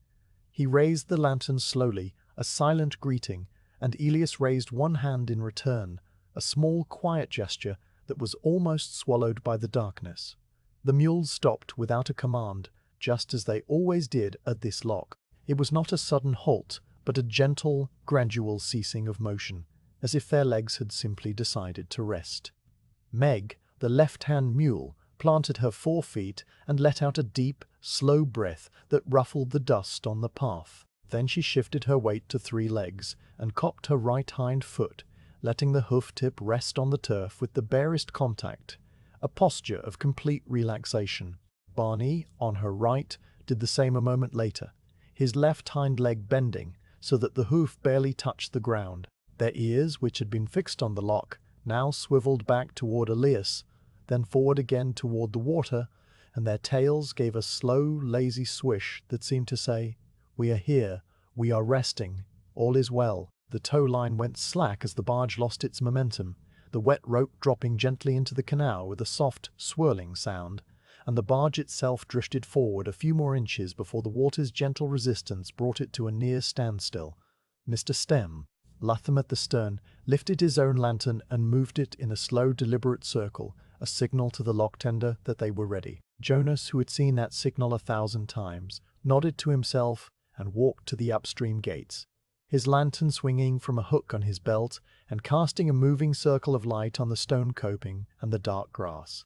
He raised the lantern slowly, a silent greeting, and Elias raised one hand in return, a small quiet gesture that was almost swallowed by the darkness. The mules stopped without a command, just as they always did at this lock. It was not a sudden halt, but a gentle, gradual ceasing of motion, as if their legs had simply decided to rest. Meg, the left-hand mule, planted her 4 feet and let out a deep, slow breath that ruffled the dust on the path. Then she shifted her weight to 3 legs and cocked her right hind foot, letting the hoof tip rest on the turf with the barest contact, a posture of complete relaxation. Barney, on her right, did the same a moment later, his left hind leg bending so that the hoof barely touched the ground. Their ears, which had been fixed on the lock, now swiveled back toward Elias, then forward again toward the water, and their tails gave a slow, lazy swish that seemed to say, "We are here, we are resting, all is well." The tow line went slack as the barge lost its momentum, the wet rope dropping gently into the canal with a soft, swirling sound, and the barge itself drifted forward a few more inches before the water's gentle resistance brought it to a near standstill. Mr. Stem, Latham at the stern, lifted his own lantern and moved it in a slow, deliberate circle, a signal to the lock tender that they were ready. Jonas, who had seen that signal 1,000 times, nodded to himself, and walked to the upstream gates, his lantern swinging from a hook on his belt and casting a moving circle of light on the stone coping and the dark grass.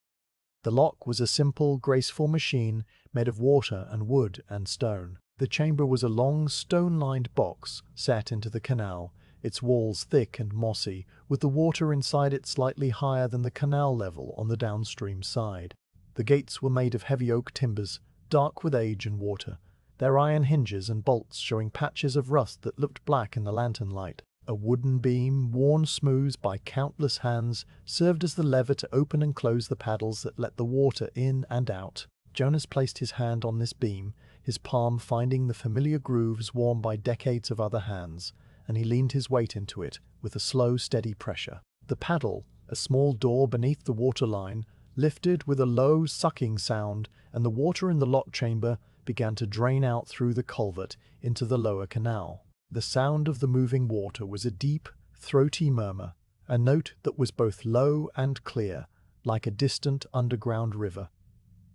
The lock was a simple, graceful machine made of water and wood and stone. The chamber was a long, stone-lined box set into the canal, its walls thick and mossy, with the water inside it slightly higher than the canal level on the downstream side. The gates were made of heavy oak timbers, dark with age and water, their iron hinges and bolts showing patches of rust that looked black in the lantern light. A wooden beam, worn smooth by countless hands, served as the lever to open and close the paddles that let the water in and out. Jonas placed his hand on this beam, his palm finding the familiar grooves worn by decades of other hands, and he leaned his weight into it with a slow, steady pressure. The paddle, a small door beneath the waterline, lifted with a low, sucking sound, and the water in the lock chamber began to drain out through the culvert into the lower canal. The sound of the moving water was a deep, throaty murmur, a note that was both low and clear, like a distant underground river.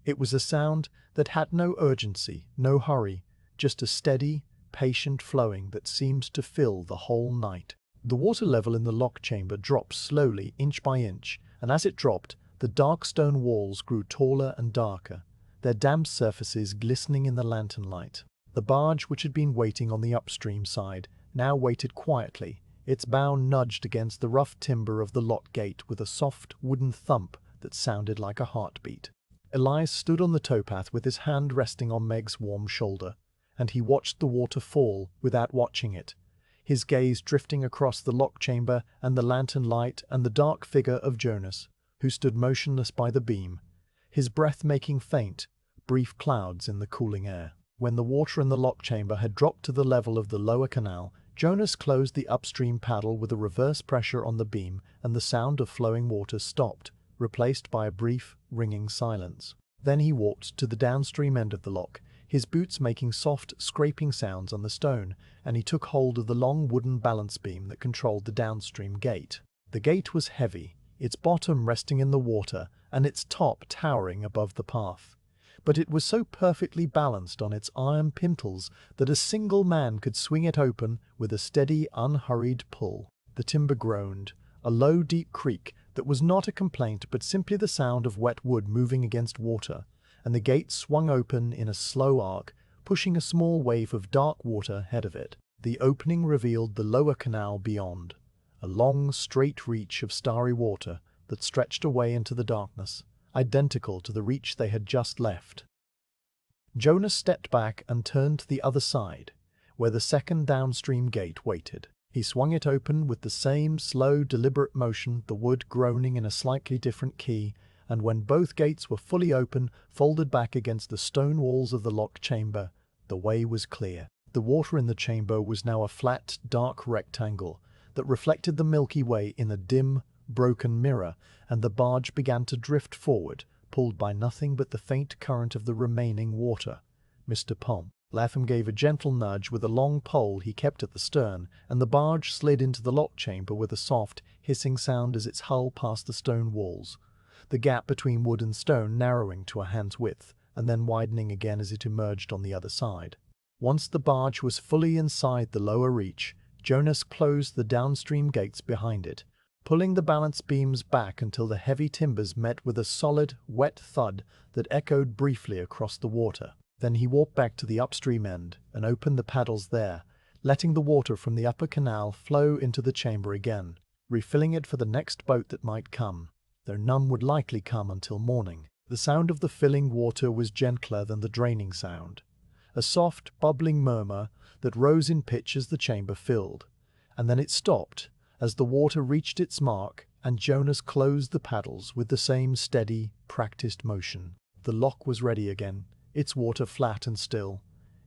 It was a sound that had no urgency, no hurry, just a steady, patient flowing that seemed to fill the whole night. The water level in the lock chamber dropped slowly, inch by inch, and as it dropped, the dark stone walls grew taller and darker, their damp surfaces glistening in the lantern light. The barge, which had been waiting on the upstream side, now waited quietly, its bow nudged against the rough timber of the lock gate with a soft wooden thump that sounded like a heartbeat. Elias stood on the towpath with his hand resting on Meg's warm shoulder, and he watched the water fall without watching it, his gaze drifting across the lock chamber and the lantern light and the dark figure of Jonas, who stood motionless by the beam, his breath making faint, brief clouds in the cooling air. When the water in the lock chamber had dropped to the level of the lower canal, Jonas closed the upstream paddle with a reverse pressure on the beam, and the sound of flowing water stopped, replaced by a brief, ringing silence. Then he walked to the downstream end of the lock, his boots making soft, scraping sounds on the stone, and he took hold of the long wooden balance beam that controlled the downstream gate. The gate was heavy, its bottom resting in the water and its top towering above the path. But it was so perfectly balanced on its iron pintles that a single man could swing it open with a steady, unhurried pull. The timber groaned, a low, deep creak that was not a complaint but simply the sound of wet wood moving against water, and the gate swung open in a slow arc, pushing a small wave of dark water ahead of it. The opening revealed the lower canal beyond, a long, straight reach of starry water that stretched away into the darkness, identical to the reach they had just left. Jonas stepped back and turned to the other side, where the second downstream gate waited. He swung it open with the same slow, deliberate motion, the wood groaning in a slightly different key, and when both gates were fully open, folded back against the stone walls of the lock chamber, the way was clear. The water in the chamber was now a flat, dark rectangle that reflected the Milky Way in a dim, broken mirror, and the barge began to drift forward, pulled by nothing but the faint current of the remaining water. Mr. Pom Latham gave a gentle nudge with a long pole he kept at the stern, and the barge slid into the lock chamber with a soft, hissing sound as its hull passed the stone walls, the gap between wood and stone narrowing to a hand's width, and then widening again as it emerged on the other side. Once the barge was fully inside the lower reach, Jonas closed the downstream gates behind it, pulling the balance beams back until the heavy timbers met with a solid, wet thud that echoed briefly across the water. Then he walked back to the upstream end and opened the paddles there, letting the water from the upper canal flow into the chamber again, refilling it for the next boat that might come, though none would likely come until morning. The sound of the filling water was gentler than the draining sound, a soft, bubbling murmur that rose in pitch as the chamber filled, and then it stopped as the water reached its mark, and Jonas closed the paddles with the same steady, practiced motion. The lock was ready again, its water flat and still,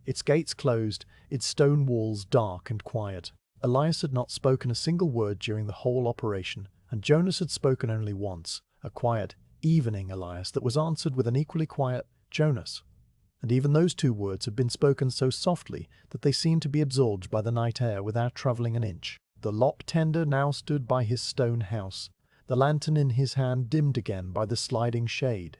its gates closed, its stone walls dark and quiet. Elias had not spoken a single word during the whole operation, and Jonas had spoken only once, a quiet, evening Elias that was answered with an equally quiet Jonas. And even those two words had been spoken so softly that they seemed to be absorbed by the night air without travelling an inch. The lop tender now stood by his stone house, the lantern in his hand dimmed again by the sliding shade,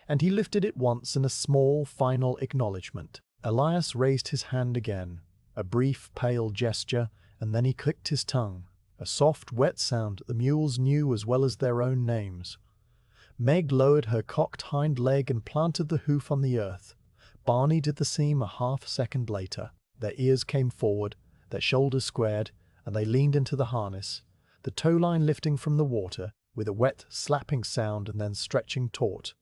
and he lifted it once in a small, final acknowledgement. Elias raised his hand again, a brief, pale gesture, and then he clicked his tongue, a soft, wet sound that the mules knew as well as their own names. Meg lowered her cocked hind leg and planted the hoof on the earth. Barney did the same a half-second later. Their ears came forward, their shoulders squared, and they leaned into the harness, the tow line lifting from the water with a wet, slapping sound and then stretching taut.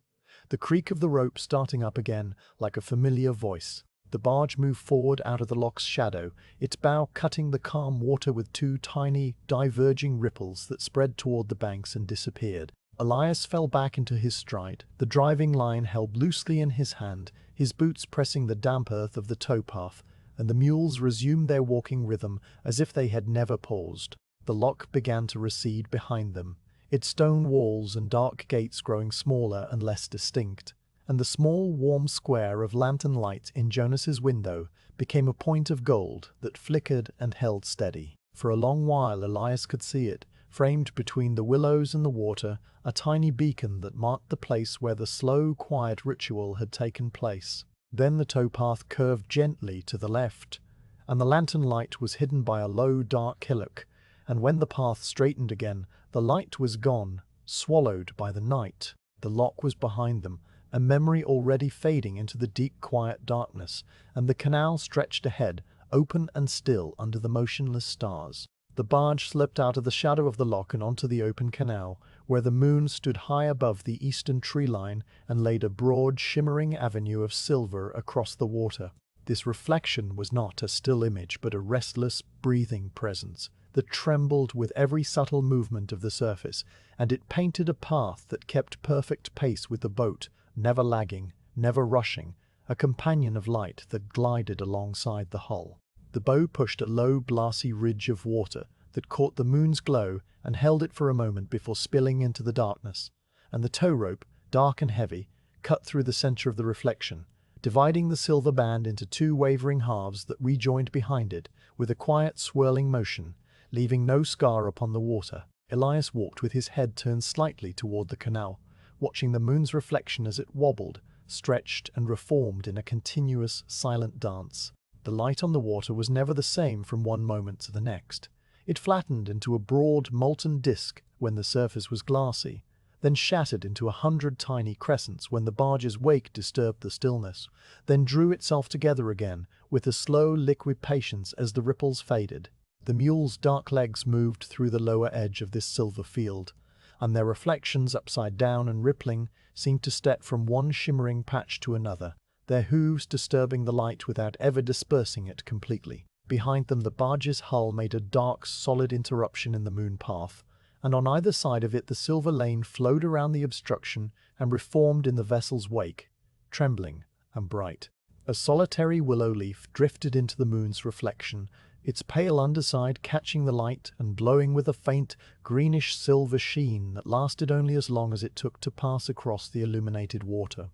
The creak of the rope starting up again like a familiar voice. The barge moved forward out of the lock's shadow, its bow cutting the calm water with two tiny, diverging ripples that spread toward the banks and disappeared. Elias fell back into his stride, the driving line held loosely in his hand, his boots pressing the damp earth of the towpath, and the mules resumed their walking rhythm as if they had never paused. The lock began to recede behind them, its stone walls and dark gates growing smaller and less distinct, and the small, warm square of lantern light in Jonas's window became a point of gold that flickered and held steady. For a long while Elias could see it, framed between the willows and the water, a tiny beacon that marked the place where the slow, quiet ritual had taken place. Then the towpath curved gently to the left, and the lantern light was hidden by a low, dark hillock, and when the path straightened again, the light was gone, swallowed by the night. The lock was behind them, a memory already fading into the deep, quiet darkness, and the canal stretched ahead, open and still under the motionless stars. The barge slipped out of the shadow of the lock and onto the open canal, where the moon stood high above the eastern tree line and laid a broad, shimmering avenue of silver across the water. This reflection was not a still image, but a restless, breathing presence that trembled with every subtle movement of the surface, and it painted a path that kept perfect pace with the boat, never lagging, never rushing, a companion of light that glided alongside the hull. The bow pushed a low, glassy ridge of water that caught the moon's glow and held it for a moment before spilling into the darkness, and the tow rope, dark and heavy, cut through the center of the reflection, dividing the silver band into two wavering halves that rejoined behind it with a quiet, swirling motion, leaving no scar upon the water. Elias walked with his head turned slightly toward the canal, watching the moon's reflection as it wobbled, stretched, and reformed in a continuous, silent dance. The light on the water was never the same from one moment to the next. It flattened into a broad, molten disk when the surface was glassy, then shattered into 100 tiny crescents when the barge's wake disturbed the stillness, then drew itself together again with a slow, liquid patience as the ripples faded. The mules' dark legs moved through the lower edge of this silver field, and their reflections, upside down and rippling, seemed to step from one shimmering patch to another, their hooves disturbing the light without ever dispersing it completely. Behind them the barge's hull made a dark, solid interruption in the moon path, and on either side of it the silver lane flowed around the obstruction and reformed in the vessel's wake, trembling and bright. A solitary willow leaf drifted into the moon's reflection, its pale underside catching the light and glowing with a faint, greenish silver sheen that lasted only as long as it took to pass across the illuminated water.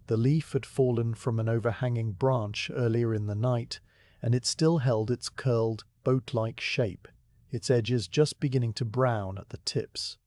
The leaf had fallen from an overhanging branch earlier in the night, and it still held its curled, boat-like shape, its edges just beginning to brown at the tips,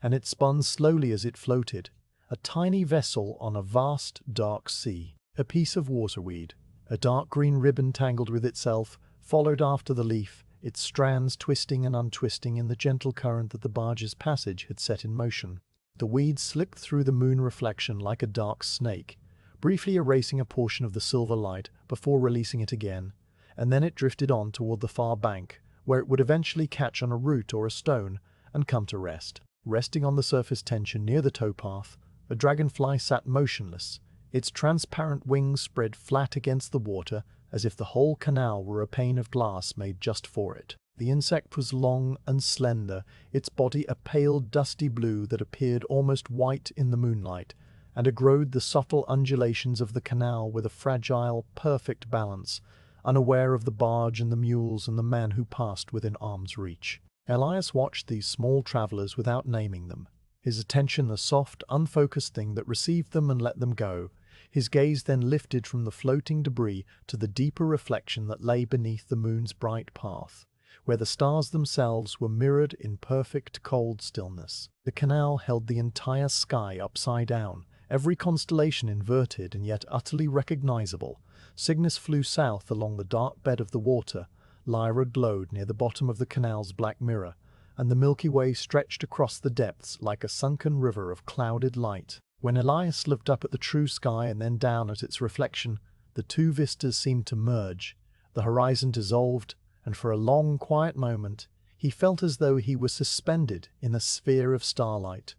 and it spun slowly as it floated, a tiny vessel on a vast, dark sea. A piece of waterweed, a dark green ribbon tangled with itself, followed after the leaf, its strands twisting and untwisting in the gentle current that the barge's passage had set in motion. The weed slipped through the moon reflection like a dark snake, briefly erasing a portion of the silver light before releasing it again, and then it drifted on toward the far bank, where it would eventually catch on a root or a stone and come to rest. Resting on the surface tension near the towpath, a dragonfly sat motionless, its transparent wings spread flat against the water as if the whole canal were a pane of glass made just for it. The insect was long and slender, its body a pale dusty blue that appeared almost white in the moonlight, and aggroed the subtle undulations of the canal with a fragile, perfect balance, unaware of the barge and the mules and the men who passed within arm's reach. Elias watched these small travelers without naming them, his attention a soft, unfocused thing that received them and let them go. His gaze then lifted from the floating debris to the deeper reflection that lay beneath the moon's bright path, where the stars themselves were mirrored in perfect cold stillness. The canal held the entire sky upside down, every constellation inverted and yet utterly recognizable. Cygnus flew south along the dark bed of the water, Lyra glowed near the bottom of the canal's black mirror, and the Milky Way stretched across the depths like a sunken river of clouded light. When Elias looked up at the true sky and then down at its reflection, the two vistas seemed to merge, the horizon dissolved, and for a long, quiet moment, he felt as though he was suspended in a sphere of starlight,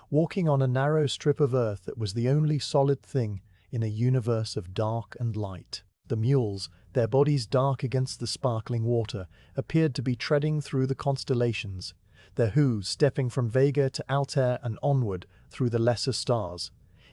walking on a narrow strip of earth that was the only solid thing in a universe of dark and light. The mules, their bodies dark against the sparkling water, appeared to be treading through the constellations, their hooves stepping from Vega to Altair and onward through the lesser stars,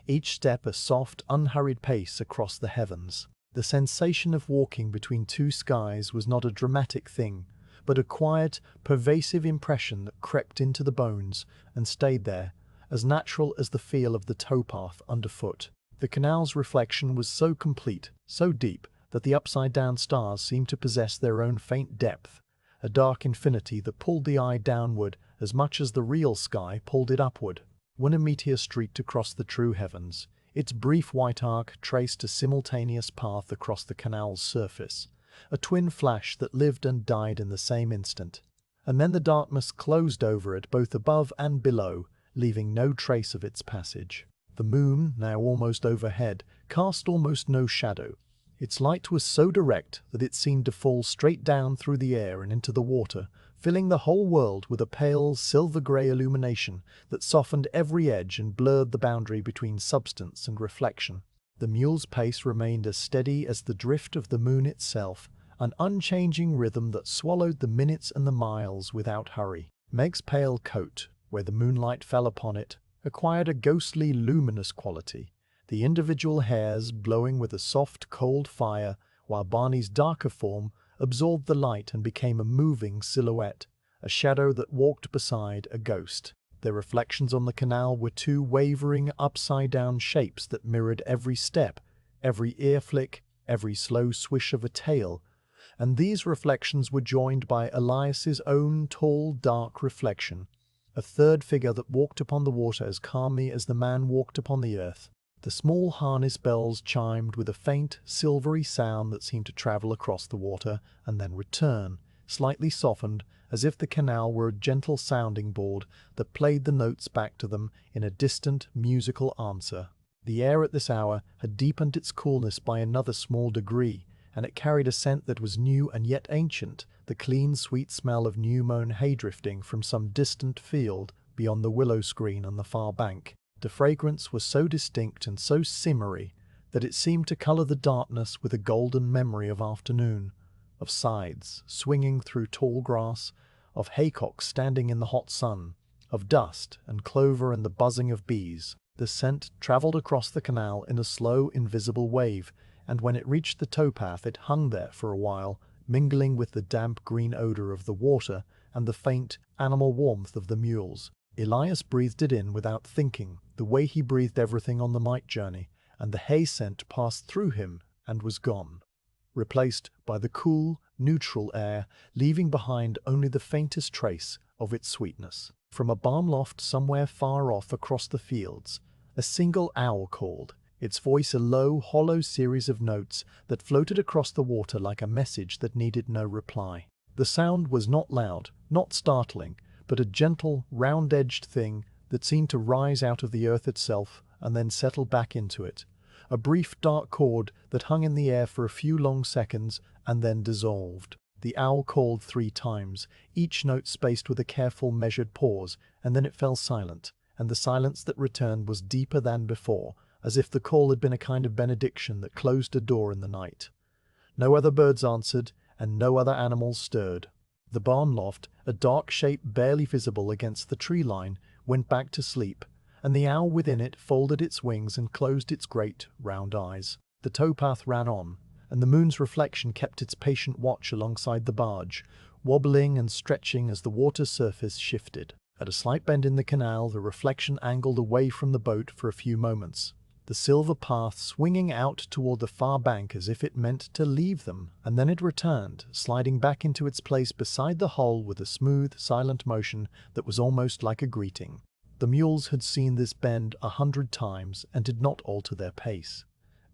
each step a soft, unhurried pace across the heavens. The sensation of walking between two skies was not a dramatic thing, but a quiet, pervasive impression that crept into the bones and stayed there, as natural as the feel of the towpath underfoot. The canal's reflection was so complete, so deep, that the upside-down stars seemed to possess their own faint depth, a dark infinity that pulled the eye downward as much as the real sky pulled it upward. When a meteor streaked across the true heavens, its brief white arc traced a simultaneous path across the canal's surface, a twin flash that lived and died in the same instant. And then the darkness closed over it both above and below, leaving no trace of its passage. The moon, now almost overhead, cast almost no shadow. Its light was so direct that it seemed to fall straight down through the air and into the water, filling the whole world with a pale, silver-grey illumination that softened every edge and blurred the boundary between substance and reflection. The mule's pace remained as steady as the drift of the moon itself, an unchanging rhythm that swallowed the minutes and the miles without hurry. Meg's pale coat, where the moonlight fell upon it, acquired a ghostly, luminous quality, the individual hairs glowing with a soft, cold fire, while Barney's darker form absorbed the light and became a moving silhouette, a shadow that walked beside a ghost. Their reflections on the canal were two wavering, upside-down shapes that mirrored every step, every ear flick, every slow swish of a tail, and these reflections were joined by Elias's own tall, dark reflection, a third figure that walked upon the water as calmly as the man walked upon the earth. The small harness bells chimed with a faint, silvery sound that seemed to travel across the water and then return, slightly softened, as if the canal were a gentle sounding board that played the notes back to them in a distant, musical answer. The air at this hour had deepened its coolness by another small degree, and it carried a scent that was new and yet ancient, the clean, sweet smell of new-mown hay drifting from some distant field beyond the willow screen on the far bank. The fragrance was so distinct and so simmery that it seemed to colour the darkness with a golden memory of afternoon, of scythes swinging through tall grass, of haycocks standing in the hot sun, of dust and clover and the buzzing of bees. The scent travelled across the canal in a slow, invisible wave, and when it reached the towpath it hung there for a while, mingling with the damp green odour of the water and the faint animal warmth of the mules. Elias breathed it in without thinking, the way he breathed everything on the night journey, and the hay scent passed through him and was gone, replaced by the cool, neutral air, leaving behind only the faintest trace of its sweetness. From a barn loft somewhere far off across the fields, a single owl called, its voice a low, hollow series of notes that floated across the water like a message that needed no reply. The sound was not loud, not startling, but a gentle, round-edged thing that seemed to rise out of the earth itself and then settle back into it, a brief dark chord that hung in the air for a few long seconds and then dissolved. The owl called 3 times, each note spaced with a careful, measured pause, and then it fell silent, and the silence that returned was deeper than before, as if the call had been a kind of benediction that closed a door in the night. No other birds answered, and no other animals stirred. The barn loft, a dark shape barely visible against the tree line, went back to sleep, and the owl within it folded its wings and closed its great, round eyes. The towpath ran on, and the moon's reflection kept its patient watch alongside the barge, wobbling and stretching as the water's surface shifted. At a slight bend in the canal, the reflection angled away from the boat for a few moments, the silver path swinging out toward the far bank as if it meant to leave them, and then it returned, sliding back into its place beside the hull with a smooth, silent motion that was almost like a greeting. The mules had seen this bend 100 times and did not alter their pace.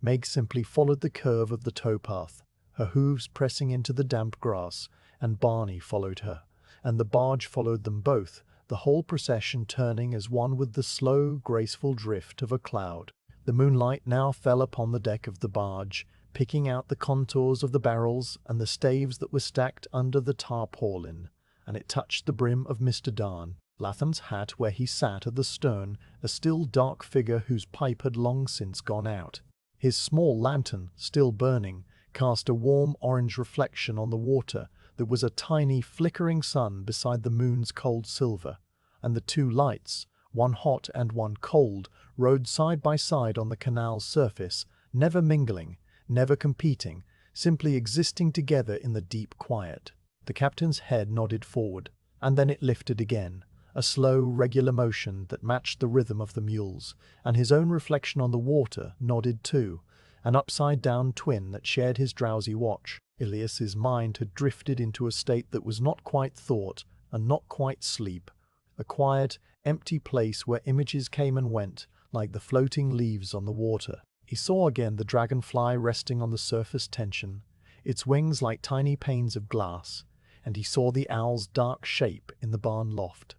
Meg simply followed the curve of the towpath, her hooves pressing into the damp grass, and Barney followed her, and the barge followed them both, the whole procession turning as one with the slow, graceful drift of a cloud. The moonlight now fell upon the deck of the barge, picking out the contours of the barrels and the staves that were stacked under the tarpaulin, and it touched the brim of Mr. Darn, Latham's hat, where he sat at the stern, a still dark figure whose pipe had long since gone out. His small lantern, still burning, cast a warm orange reflection on the water that was a tiny flickering sun beside the moon's cold silver, and the two lights, one hot and one cold, rode side by side on the canal's surface, never mingling, never competing, simply existing together in the deep quiet. The captain's head nodded forward, and then it lifted again, a slow, regular motion that matched the rhythm of the mules, and his own reflection on the water nodded too, an upside-down twin that shared his drowsy watch. Ilias's mind had drifted into a state that was not quite thought and not quite sleep, a quiet, empty place where images came and went, like the floating leaves on the water. He saw again the dragonfly resting on the surface tension, its wings like tiny panes of glass, and he saw the owl's dark shape in the barn loft,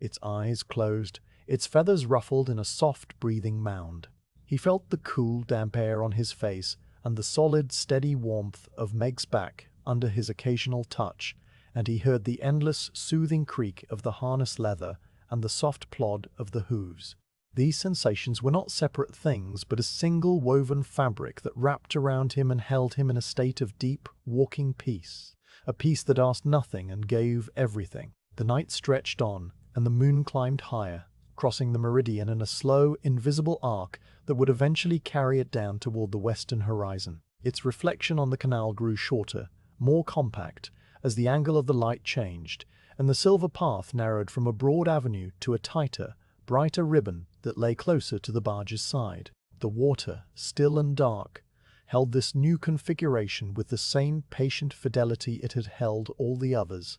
its eyes closed, its feathers ruffled in a soft breathing mound. He felt the cool, damp air on his face and the solid, steady warmth of Meg's back under his occasional touch, and he heard the endless, soothing creak of the harness leather and the soft plod of the hooves. These sensations were not separate things, but a single woven fabric that wrapped around him and held him in a state of deep, walking peace, a peace that asked nothing and gave everything. The night stretched on, and the moon climbed higher, crossing the meridian in a slow, invisible arc that would eventually carry it down toward the western horizon. Its reflection on the canal grew shorter, more compact, as the angle of the light changed, and the silver path narrowed from a broad avenue to a tighter, brighter ribbon that lay closer to the barge's side. The water, still and dark, held this new configuration with the same patient fidelity it had held all the others,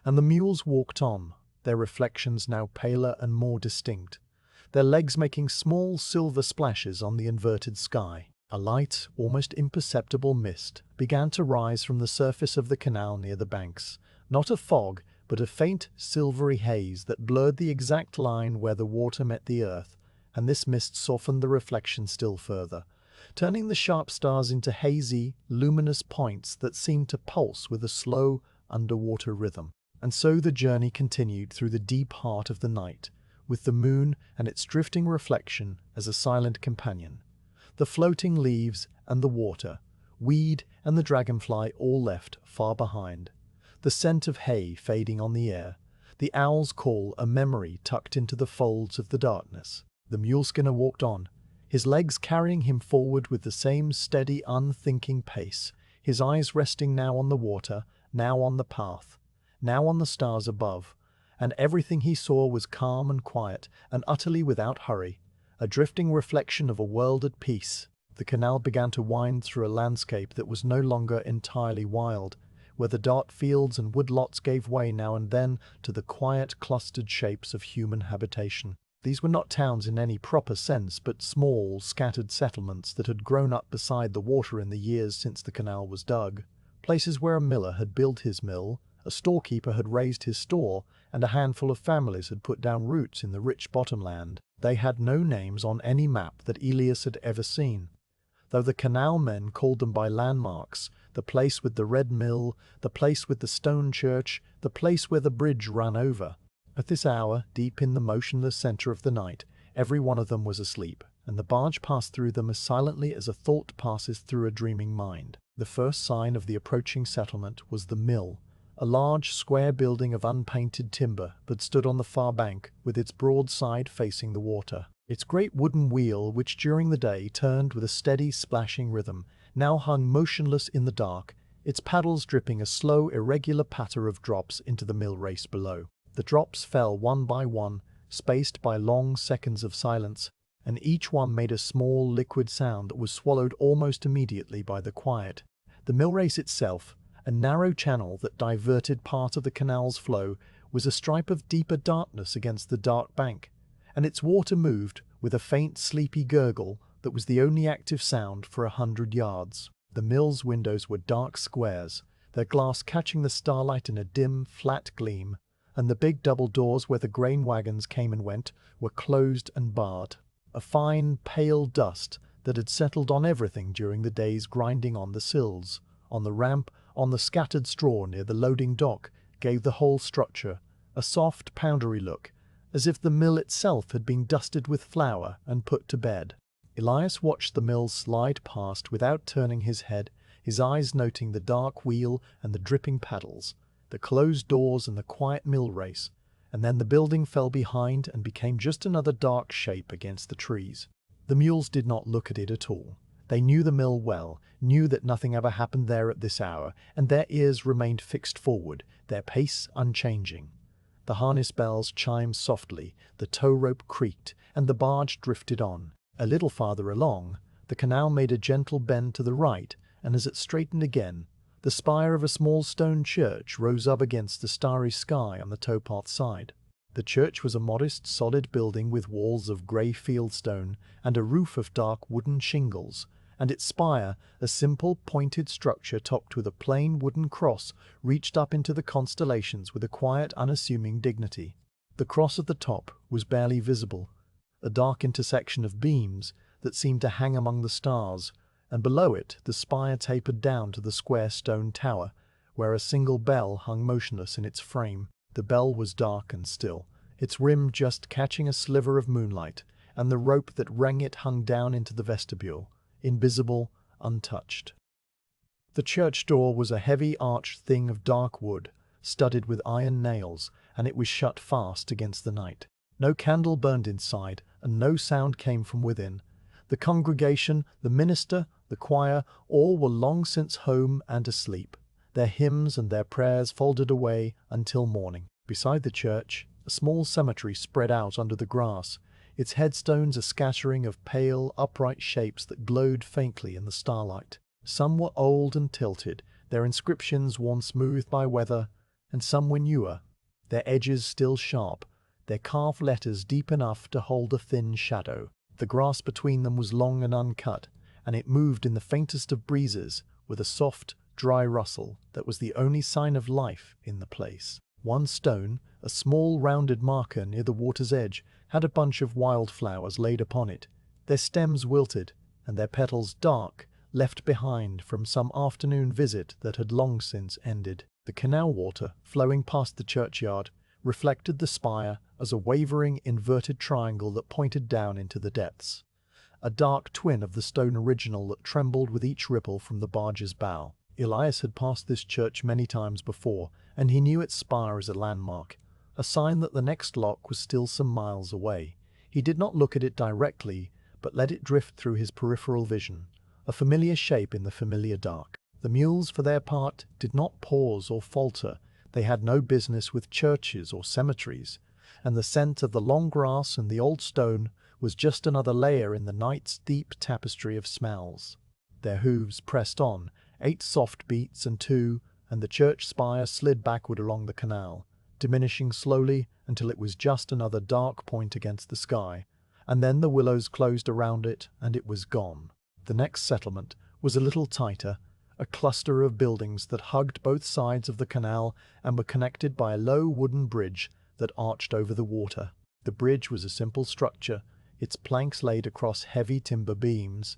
and the mules walked on, their reflections now paler and more distinct, their legs making small silver splashes on the inverted sky. A light, almost imperceptible mist began to rise from the surface of the canal near the banks, not a fog, but a faint silvery haze that blurred the exact line where the water met the earth, and this mist softened the reflection still further, turning the sharp stars into hazy, luminous points that seemed to pulse with a slow, underwater rhythm. And so the journey continued through the deep heart of the night, with the moon and its drifting reflection as a silent companion. The floating leaves and the water, weed and the dragonfly all left far behind, the scent of hay fading on the air, the owl's call a memory tucked into the folds of the darkness. The muleskinner walked on, his legs carrying him forward with the same steady, unthinking pace, his eyes resting now on the water, now on the path, now on the stars above, and everything he saw was calm and quiet and utterly without hurry, a drifting reflection of a world at peace. The canal began to wind through a landscape that was no longer entirely wild, where the dark fields and woodlots gave way now and then to the quiet, clustered shapes of human habitation. These were not towns in any proper sense, but small, scattered settlements that had grown up beside the water in the years since the canal was dug, places where a miller had built his mill, a storekeeper had raised his store, and a handful of families had put down roots in the rich bottomland. They had no names on any map that Elias had ever seen, though the canal men called them by landmarks: the place with the red mill, the place with the stone church, the place where the bridge ran over. At this hour, deep in the motionless center of the night, every one of them was asleep, and the barge passed through them as silently as a thought passes through a dreaming mind. The first sign of the approaching settlement was the mill, a large square building of unpainted timber that stood on the far bank, with its broad side facing the water. Its great wooden wheel, which during the day turned with a steady splashing rhythm, now hung motionless in the dark, its paddles dripping a slow, irregular patter of drops into the mill race below. The drops fell one by one, spaced by long seconds of silence, and each one made a small liquid sound that was swallowed almost immediately by the quiet. The mill race itself, a narrow channel that diverted part of the canal's flow, was a stripe of deeper darkness against the dark bank, and its water moved with a faint, sleepy gurgle that was the only active sound for 100 yards. The mill's windows were dark squares, their glass catching the starlight in a dim, flat gleam, and the big double doors where the grain wagons came and went were closed and barred. A fine, pale dust that had settled on everything during the day's grinding on the sills, on the ramp, on the scattered straw near the loading dock, gave the whole structure a soft, powdery look, as if the mill itself had been dusted with flour and put to bed. Elias watched the mill slide past without turning his head, his eyes noting the dark wheel and the dripping paddles, the closed doors and the quiet mill race, and then the building fell behind and became just another dark shape against the trees. The mules did not look at it at all. They knew the mill well, knew that nothing ever happened there at this hour, and their ears remained fixed forward, their pace unchanging. The harness bells chimed softly, the tow rope creaked, and the barge drifted on. A little farther along, the canal made a gentle bend to the right, and as it straightened again, the spire of a small stone church rose up against the starry sky on the towpath side. The church was a modest, solid building with walls of grey fieldstone and a roof of dark wooden shingles, and its spire, a simple, pointed structure topped with a plain wooden cross, reached up into the constellations with a quiet, unassuming dignity. The cross at the top was barely visible, a dark intersection of beams that seemed to hang among the stars, and below it the spire tapered down to the square stone tower, where a single bell hung motionless in its frame. The bell was dark and still, its rim just catching a sliver of moonlight, and the rope that rang it hung down into the vestibule, invisible, untouched. The church door was a heavy arched thing of dark wood, studded with iron nails, and it was shut fast against the night. No candle burned inside, and no sound came from within. The congregation, the minister, the choir, all were long since home and asleep, their hymns and their prayers folded away until morning. Beside the church, a small cemetery spread out under the grass, its headstones a scattering of pale, upright shapes that glowed faintly in the starlight. Some were old and tilted, their inscriptions worn smooth by weather, and some were newer, their edges still sharp, their carved letters deep enough to hold a thin shadow. The grass between them was long and uncut, and it moved in the faintest of breezes with a soft, dry rustle that was the only sign of life in the place. One stone, a small rounded marker near the water's edge, had a bunch of wildflowers laid upon it, their stems wilted, and their petals dark, left behind from some afternoon visit that had long since ended. The canal water, flowing past the churchyard, reflected the spire as a wavering, inverted triangle that pointed down into the depths, a dark twin of the stone original that trembled with each ripple from the barge's bow. Elias had passed this church many times before, and he knew its spire as a landmark, a sign that the next lock was still some miles away. He did not look at it directly, but let it drift through his peripheral vision, a familiar shape in the familiar dark. The mules, for their part, did not pause or falter. They had no business with churches or cemeteries, and the scent of the long grass and the old stone was just another layer in the night's deep tapestry of smells. Their hooves pressed on, 8 soft beats and 2, and the church spire slid backward along the canal, diminishing slowly until it was just another dark point against the sky, and then the willows closed around it and it was gone. The next settlement was a little tighter, a cluster of buildings that hugged both sides of the canal and were connected by a low wooden bridge that arched over the water. The bridge was a simple structure, its planks laid across heavy timber beams,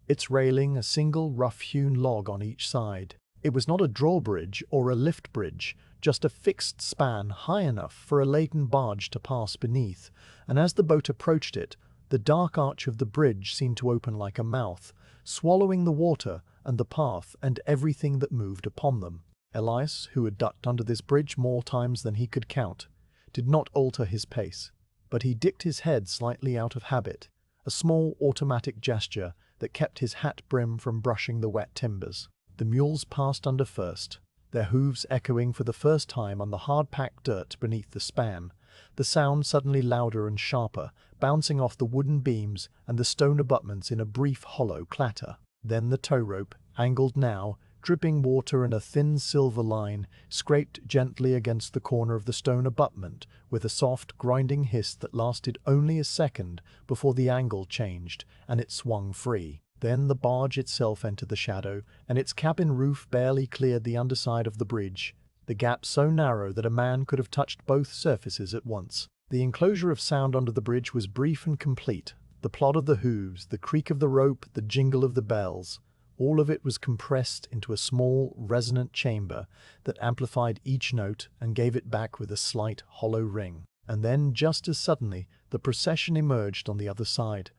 its railing a single rough-hewn log on each side. It was not a drawbridge or a lift bridge, just a fixed span high enough for a laden barge to pass beneath, and as the boat approached it, the dark arch of the bridge seemed to open like a mouth, swallowing the water and the path and everything that moved upon them. Elias, who had ducked under this bridge more times than he could count, did not alter his pace, but he dipped his head slightly out of habit, a small automatic gesture that kept his hat brim from brushing the wet timbers. The mules passed under first, their hooves echoing for the first time on the hard-packed dirt beneath the span, the sound suddenly louder and sharper, bouncing off the wooden beams and the stone abutments in a brief hollow clatter. Then the tow rope, angled now, dripping water in a thin silver line scraped gently against the corner of the stone abutment with a soft, grinding hiss that lasted only a second before the angle changed and it swung free. Then the barge itself entered the shadow, and its cabin roof barely cleared the underside of the bridge, the gap so narrow that a man could have touched both surfaces at once. The enclosure of sound under the bridge was brief and complete. The plod of the hooves, the creak of the rope, the jingle of the bells, all of it was compressed into a small, resonant chamber that amplified each note and gave it back with a slight, hollow ring. And then, just as suddenly, the procession emerged on the other side,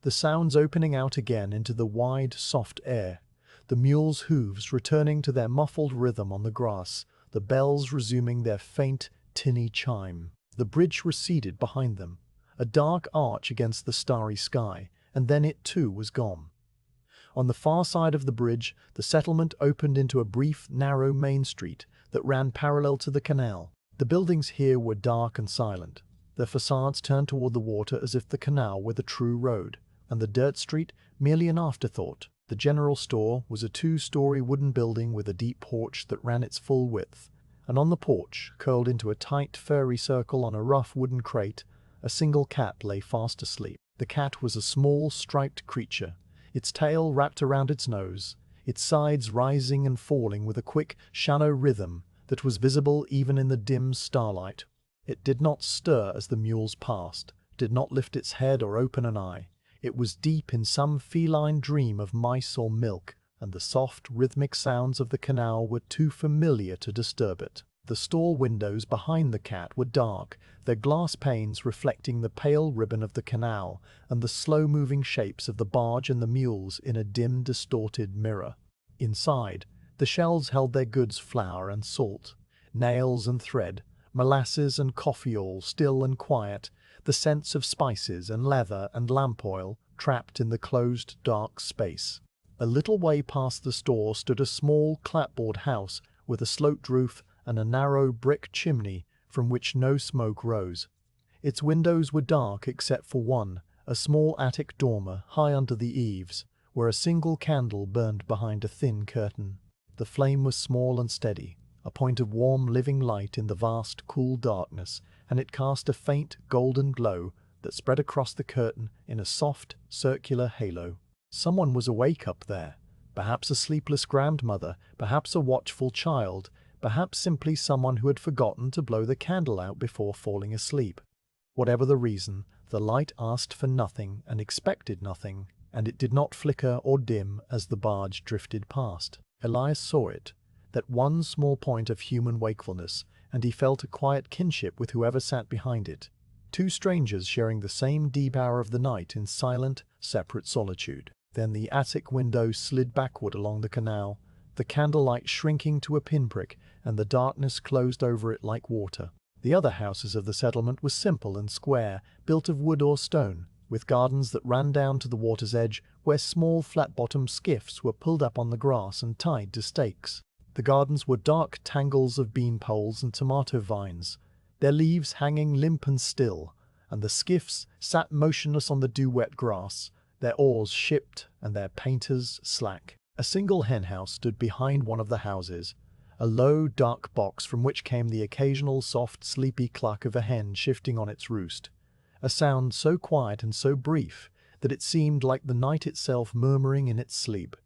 the sounds opening out again into the wide, soft air, the mules' hooves returning to their muffled rhythm on the grass, the bells resuming their faint, tinny chime. The bridge receded behind them, a dark arch against the starry sky, and then it too was gone. On the far side of the bridge, the settlement opened into a brief, narrow main street that ran parallel to the canal. The buildings here were dark and silent, their facades turned toward the water as if the canal were the true road, and the dirt street merely an afterthought. The general store was a 2-story wooden building with a deep porch that ran its full width, and on the porch, curled into a tight, furry circle on a rough wooden crate, a single cat lay fast asleep. The cat was a small, striped creature, its tail wrapped around its nose, its sides rising and falling with a quick, shallow rhythm that was visible even in the dim starlight. It did not stir as the mules passed, did not lift its head or open an eye. It was deep in some feline dream of mice or milk, and the soft, rhythmic sounds of the canal were too familiar to disturb it. The store windows behind the cat were dark, their glass panes reflecting the pale ribbon of the canal and the slow-moving shapes of the barge and the mules in a dim, distorted mirror. Inside, the shelves held their goods: flour and salt, nails and thread, molasses and coffee, all still and quiet, the scents of spices and leather and lamp oil trapped in the closed, dark space. A little way past the store stood a small clapboard house with a sloped roof and a narrow brick chimney from which no smoke rose. Its windows were dark except for one, a small attic dormer high under the eaves, where a single candle burned behind a thin curtain. The flame was small and steady, a point of warm living light in the vast, cool darkness, and it cast a faint, golden glow that spread across the curtain in a soft, circular halo. Someone was awake up there, perhaps a sleepless grandmother, perhaps a watchful child, perhaps simply someone who had forgotten to blow the candle out before falling asleep. Whatever the reason, the light asked for nothing and expected nothing, and it did not flicker or dim as the barge drifted past. Elias saw it, that one small point of human wakefulness, and he felt a quiet kinship with whoever sat behind it. Two strangers sharing the same deep hour of the night in silent, separate solitude. Then the attic window slid backward along the canal, the candlelight shrinking to a pinprick, and the darkness closed over it like water. The other houses of the settlement were simple and square, built of wood or stone, with gardens that ran down to the water's edge, where small flat-bottomed skiffs were pulled up on the grass and tied to stakes. The gardens were dark tangles of bean poles and tomato vines, their leaves hanging limp and still, and the skiffs sat motionless on the dew-wet grass, their oars shipped and their painters slack. A single henhouse stood behind one of the houses, a low, dark box from which came the occasional soft, sleepy cluck of a hen shifting on its roost, a sound so quiet and so brief that it seemed like the night itself murmuring in its sleep.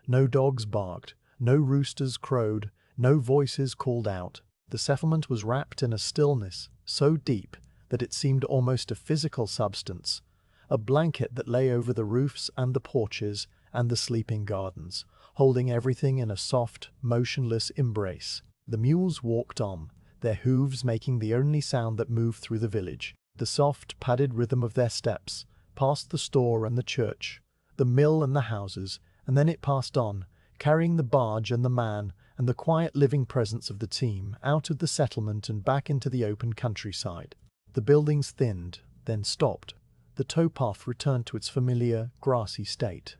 No dogs barked, no roosters crowed, no voices called out. The settlement was wrapped in a stillness so deep that it seemed almost a physical substance, a blanket that lay over the roofs and the porches and the sleeping gardens, holding everything in a soft, motionless embrace. The mules walked on, their hooves making the only sound that moved through the village. The soft, padded rhythm of their steps, past the store and the church, the mill and the houses, and then it passed on, carrying the barge and the man and the quiet living presence of the team out of the settlement and back into the open countryside. The buildings thinned, then stopped. The towpath returned to its familiar, grassy state.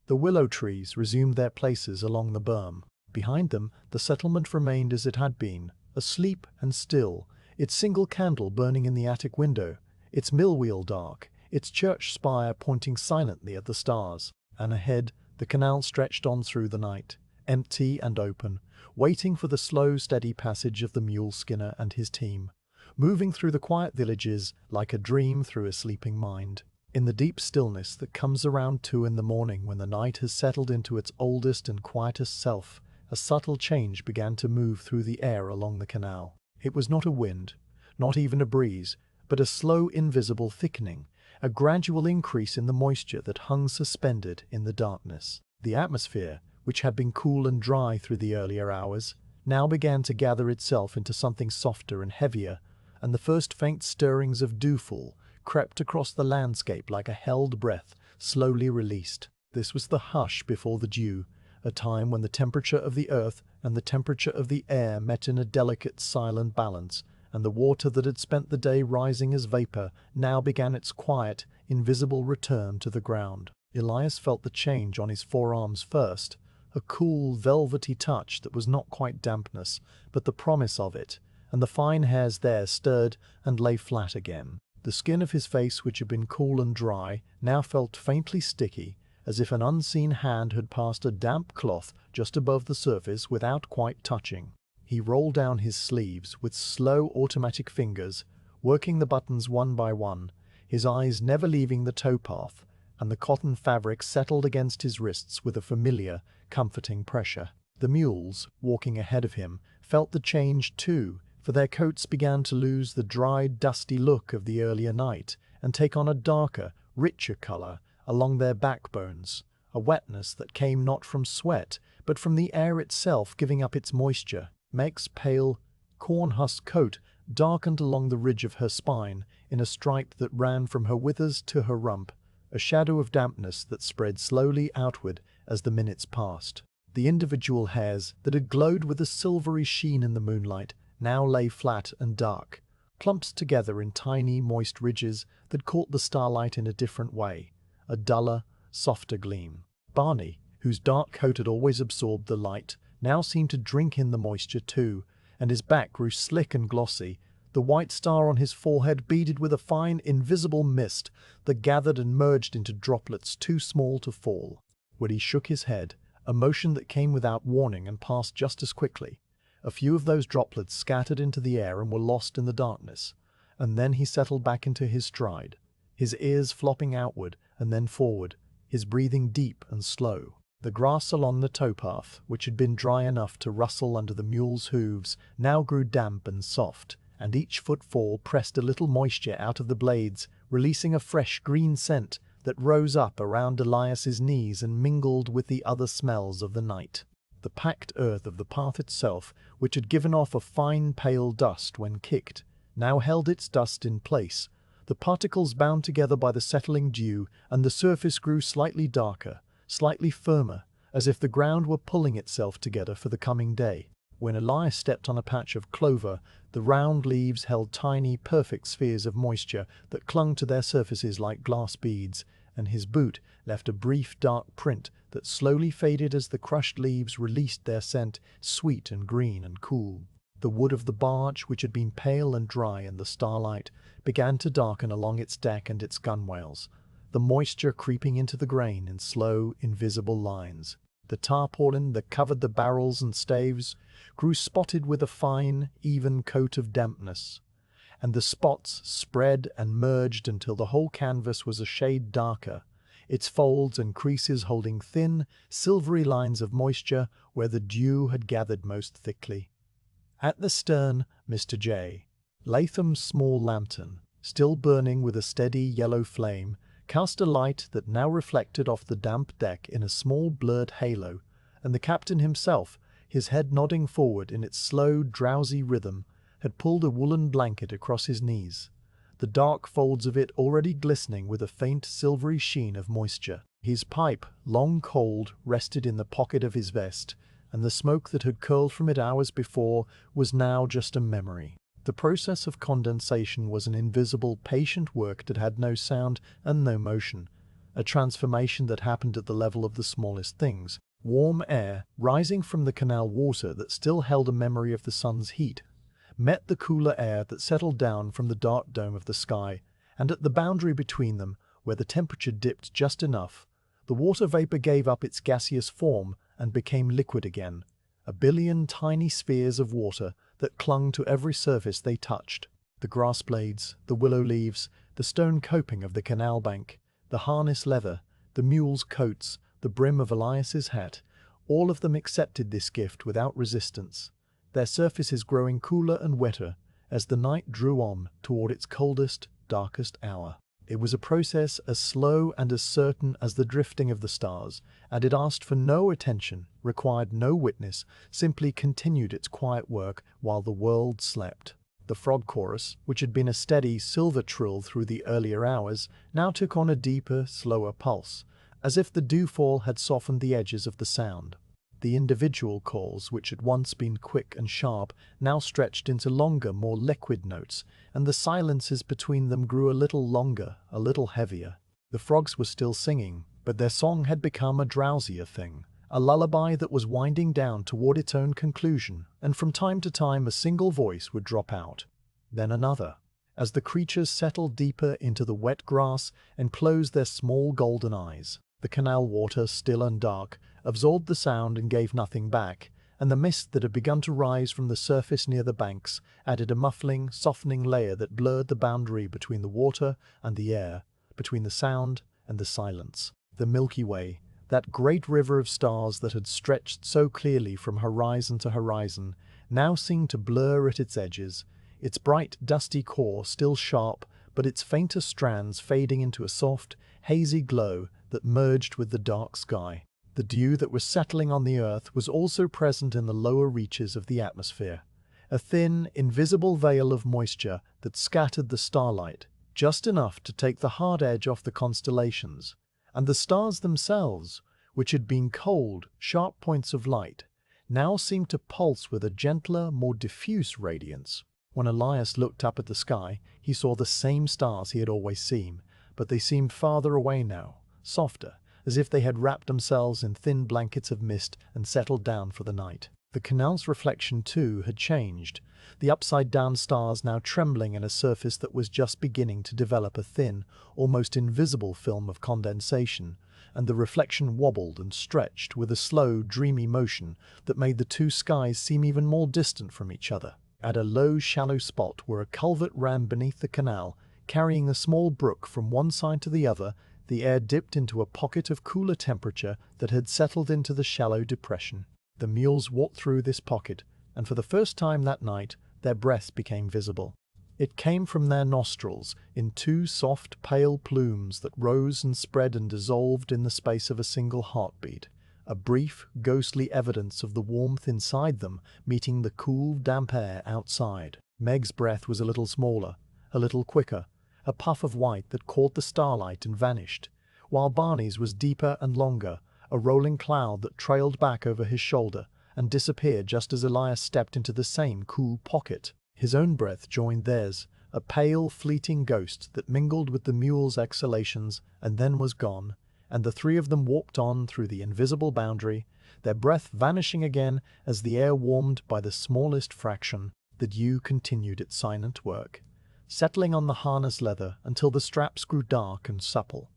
The willow trees resumed their places along the berm. Behind them, the settlement remained as it had been, asleep and still, its single candle burning in the attic window, its mill wheel dark, its church spire pointing silently at the stars. And ahead, the canal stretched on through the night, empty and open, waiting for the slow, steady passage of the mule skinner and his team, moving through the quiet villages like a dream through a sleeping mind. In the deep stillness that comes around 2 in the morning when the night has settled into its oldest and quietest self, a subtle change began to move through the air along the canal. It was not a wind, not even a breeze, but a slow, invisible thickening, a gradual increase in the moisture that hung suspended in the darkness. The atmosphere, which had been cool and dry through the earlier hours, now began to gather itself into something softer and heavier, and the first faint stirrings of dewfall crept across the landscape like a held breath, slowly released. This was the hush before the dew, a time when the temperature of the earth and the temperature of the air met in a delicate, silent balance, and the water that had spent the day rising as vapor now began its quiet, invisible return to the ground. Elias felt the change on his forearms first, a cool, velvety touch that was not quite dampness, but the promise of it, and the fine hairs there stirred and lay flat again. The skin of his face, which had been cool and dry, now felt faintly sticky, as if an unseen hand had passed a damp cloth just above the surface without quite touching. He rolled down his sleeves with slow automatic fingers, working the buttons one by one, his eyes never leaving the towpath, and the cotton fabric settled against his wrists with a familiar, comforting pressure. The mules, walking ahead of him, felt the change too, for their coats began to lose the dry, dusty look of the earlier night and take on a darker, richer color along their backbones, a wetness that came not from sweat, but from the air itself giving up its moisture. Meg's pale, corn-husk coat darkened along the ridge of her spine in a stripe that ran from her withers to her rump, a shadow of dampness that spread slowly outward as the minutes passed. The individual hairs that had glowed with a silvery sheen in the moonlight now lay flat and dark, clumped together in tiny, moist ridges that caught the starlight in a different way, a duller, softer gleam. Barney, whose dark coat had always absorbed the light, now seemed to drink in the moisture too, and his back grew slick and glossy, the white star on his forehead beaded with a fine, invisible mist that gathered and merged into droplets too small to fall. When he shook his head, a motion that came without warning and passed just as quickly, a few of those droplets scattered into the air and were lost in the darkness, and then he settled back into his stride, his ears flopping outward and then forward, his breathing deep and slow. The grass along the towpath, which had been dry enough to rustle under the mule's hooves, now grew damp and soft, and each footfall pressed a little moisture out of the blades, releasing a fresh green scent that rose up around Elias's knees and mingled with the other smells of the night. The packed earth of the path itself, which had given off a fine pale dust when kicked, now held its dust in place, the particles bound together by the settling dew, and the surface grew slightly darker, slightly firmer, as if the ground were pulling itself together for the coming day. When Elias stepped on a patch of clover, the round leaves held tiny, perfect spheres of moisture that clung to their surfaces like glass beads, and his boot left a brief dark print that slowly faded as the crushed leaves released their scent, sweet and green and cool. The wood of the barge, which had been pale and dry in the starlight, began to darken along its deck and its gunwales, the moisture creeping into the grain in slow, invisible lines. The tarpaulin that covered the barrels and staves grew spotted with a fine, even coat of dampness, and the spots spread and merged until the whole canvas was a shade darker, its folds and creases holding thin, silvery lines of moisture where the dew had gathered most thickly. At the stern, Mr. J. Latham's small lantern, still burning with a steady yellow flame, cast a light that now reflected off the damp deck in a small blurred halo, and the captain himself, his head nodding forward in its slow, drowsy rhythm, had pulled a woolen blanket across his knees, the dark folds of it already glistening with a faint silvery sheen of moisture. His pipe, long cold, rested in the pocket of his vest, and the smoke that had curled from it hours before was now just a memory. The process of condensation was an invisible, patient work that had no sound and no motion, a transformation that happened at the level of the smallest things. Warm air, rising from the canal water that still held a memory of the sun's heat, met the cooler air that settled down from the dark dome of the sky, and at the boundary between them, where the temperature dipped just enough, the water vapor gave up its gaseous form and became liquid again, a billion tiny spheres of water that clung to every surface they touched. The grass blades, the willow leaves, the stone coping of the canal bank, the harness leather, the mules' coats, the brim of Elias's hat, all of them accepted this gift without resistance, their surfaces growing cooler and wetter as the night drew on toward its coldest, darkest hour. It was a process as slow and as certain as the drifting of the stars, and it asked for no attention, required no witness, simply continued its quiet work while the world slept. The frog chorus, which had been a steady silver trill through the earlier hours, now took on a deeper, slower pulse, as if the dewfall had softened the edges of the sound. The individual calls, which had once been quick and sharp, now stretched into longer, more liquid notes, and the silences between them grew a little longer, a little heavier. The frogs were still singing, but their song had become a drowsier thing, a lullaby that was winding down toward its own conclusion, and from time to time a single voice would drop out, then another, as the creatures settled deeper into the wet grass and closed their small golden eyes. The canal water, still and dark, absorbed the sound and gave nothing back, and the mist that had begun to rise from the surface near the banks added a muffling, softening layer that blurred the boundary between the water and the air, between the sound and the silence. The Milky Way, that great river of stars that had stretched so clearly from horizon to horizon, now seemed to blur at its edges, its bright, dusty core still sharp, but its fainter strands fading into a soft, hazy glow that merged with the dark sky. The dew that was settling on the earth was also present in the lower reaches of the atmosphere, a thin, invisible veil of moisture that scattered the starlight, just enough to take the hard edge off the constellations, and the stars themselves, which had been cold, sharp points of light, now seemed to pulse with a gentler, more diffuse radiance. When Elias looked up at the sky, he saw the same stars he had always seen, but they seemed farther away now, softer, as if they had wrapped themselves in thin blankets of mist and settled down for the night. The canal's reflection, too, had changed, the upside-down stars now trembling in a surface that was just beginning to develop a thin, almost invisible film of condensation, and the reflection wobbled and stretched with a slow, dreamy motion that made the two skies seem even more distant from each other. At a low, shallow spot where a culvert ran beneath the canal, carrying a small brook from one side to the other, the air dipped into a pocket of cooler temperature that had settled into the shallow depression. The mules walked through this pocket, and for the first time that night, their breath became visible. It came from their nostrils in two soft, pale plumes that rose and spread and dissolved in the space of a single heartbeat, a brief, ghostly evidence of the warmth inside them meeting the cool, damp air outside. Meg's breath was a little smaller, a little quicker, a puff of white that caught the starlight and vanished, while Barney's was deeper and longer, a rolling cloud that trailed back over his shoulder and disappeared just as Elias stepped into the same cool pocket. His own breath joined theirs, a pale, fleeting ghost that mingled with the mule's exhalations and then was gone, and the three of them walked on through the invisible boundary, their breath vanishing again as the air warmed by the smallest fraction. The dew continued its silent work, settling on the harness leather until the straps grew dark and supple,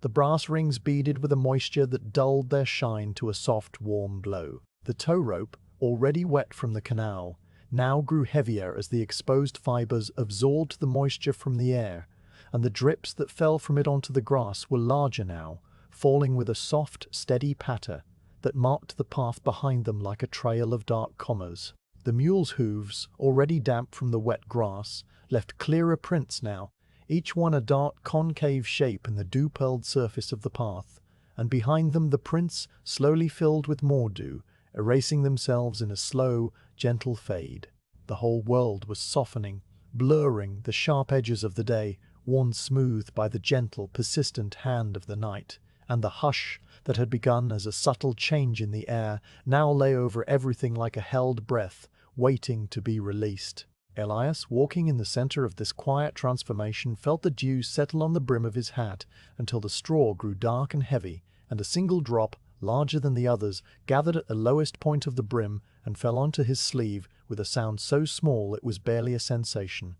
the brass rings beaded with a moisture that dulled their shine to a soft, warm glow. The tow rope, already wet from the canal, now grew heavier as the exposed fibers absorbed the moisture from the air, and the drips that fell from it onto the grass were larger now, falling with a soft, steady patter that marked the path behind them like a trail of dark commas. The mules' hooves, already damp from the wet grass, left clearer prints now, each one a dark concave shape in the dew-pearled surface of the path, and behind them the prints slowly filled with more dew, erasing themselves in a slow, gentle fade. The whole world was softening, blurring the sharp edges of the day, worn smooth by the gentle, persistent hand of the night, and the hush that had begun as a subtle change in the air now lay over everything like a held breath, waiting to be released. Elias, walking in the center of this quiet transformation, felt the dew settle on the brim of his hat until the straw grew dark and heavy, and a single drop, larger than the others, gathered at the lowest point of the brim and fell onto his sleeve with a sound so small it was barely a sensation.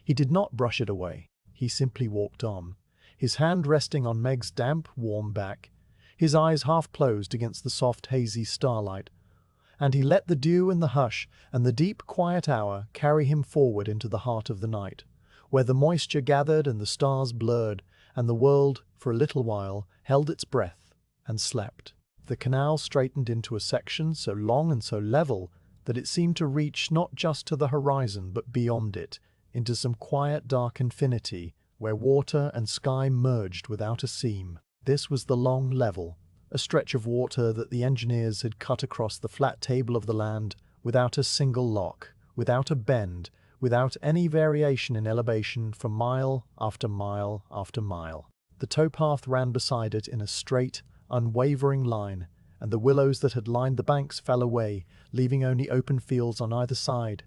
He did not brush it away. He simply walked on, his hand resting on Meg's damp, warm back, his eyes half closed against the soft, hazy starlight, and he let the dew and the hush and the deep, quiet hour carry him forward into the heart of the night, where the moisture gathered and the stars blurred, and the world, for a little while, held its breath and slept. The canal straightened into a section so long and so level that it seemed to reach not just to the horizon but beyond it, into some quiet, dark infinity where water and sky merged without a seam. This was the long level, a stretch of water that the engineers had cut across the flat table of the land without a single lock, without a bend, without any variation in elevation for mile after mile after mile. The towpath ran beside it in a straight, unwavering line, and the willows that had lined the banks fell away, leaving only open fields on either side,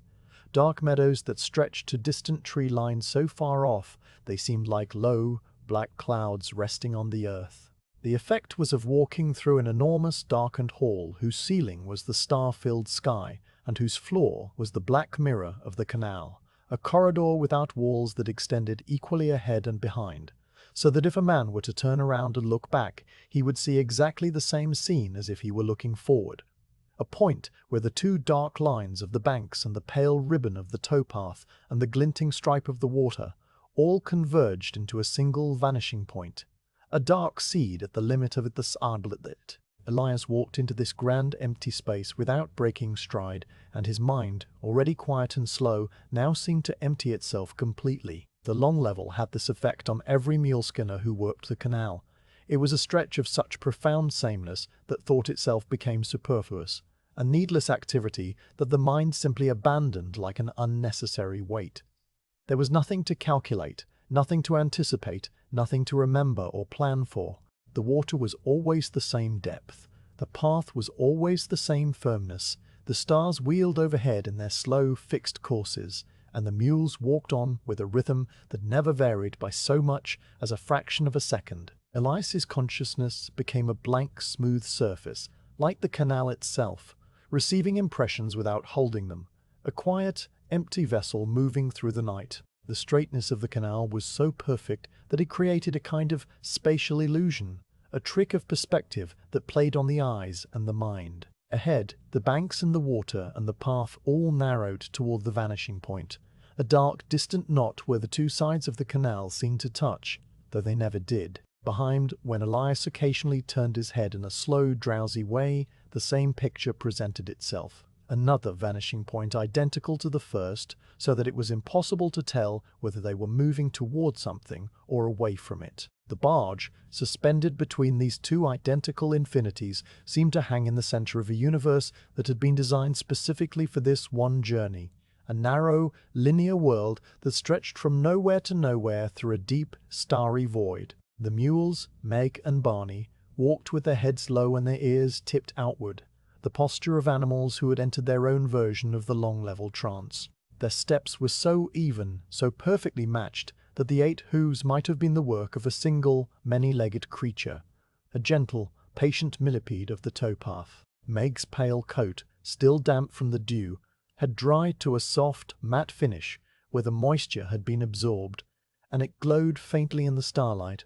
dark meadows that stretched to distant tree lines so far off they seemed like low, black clouds resting on the earth. The effect was of walking through an enormous darkened hall whose ceiling was the star-filled sky and whose floor was the black mirror of the canal, a corridor without walls that extended equally ahead and behind, so that if a man were to turn around and look back, he would see exactly the same scene as if he were looking forward. A point where the two dark lines of the banks and the pale ribbon of the towpath and the glinting stripe of the water all converged into a single vanishing point, a dark seed at the limit of the starlit. Elias walked into this grand empty space without breaking stride, and his mind, already quiet and slow, now seemed to empty itself completely. The long level had this effect on every mule skinner who worked the canal. It was a stretch of such profound sameness that thought itself became superfluous, a needless activity that the mind simply abandoned like an unnecessary weight. There was nothing to calculate, nothing to anticipate, nothing to remember or plan for. The water was always the same depth. The path was always the same firmness. The stars wheeled overhead in their slow, fixed courses, and the mules walked on with a rhythm that never varied by so much as a fraction of a second. Elias's consciousness became a blank, smooth surface, like the canal itself, receiving impressions without holding them, a quiet, empty vessel moving through the night. The straightness of the canal was so perfect that it created a kind of spatial illusion, a trick of perspective that played on the eyes and the mind. Ahead, the banks and the water and the path all narrowed toward the vanishing point, a dark, distant knot where the two sides of the canal seemed to touch, though they never did. Behind, when Elias occasionally turned his head in a slow, drowsy way, the same picture presented itself. Another vanishing point identical to the first, so that it was impossible to tell whether they were moving toward something or away from it. The barge, suspended between these two identical infinities, seemed to hang in the center of a universe that had been designed specifically for this one journey, a narrow, linear world that stretched from nowhere to nowhere through a deep, starry void. The mules, Meg and Barney, walked with their heads low and their ears tipped outward, the posture of animals who had entered their own version of the long-level trance. Their steps were so even, so perfectly matched, that the 8 hooves might have been the work of a single, many-legged creature, a gentle, patient millipede of the towpath. Meg's pale coat, still damp from the dew, had dried to a soft, matte finish where the moisture had been absorbed, and it glowed faintly in the starlight,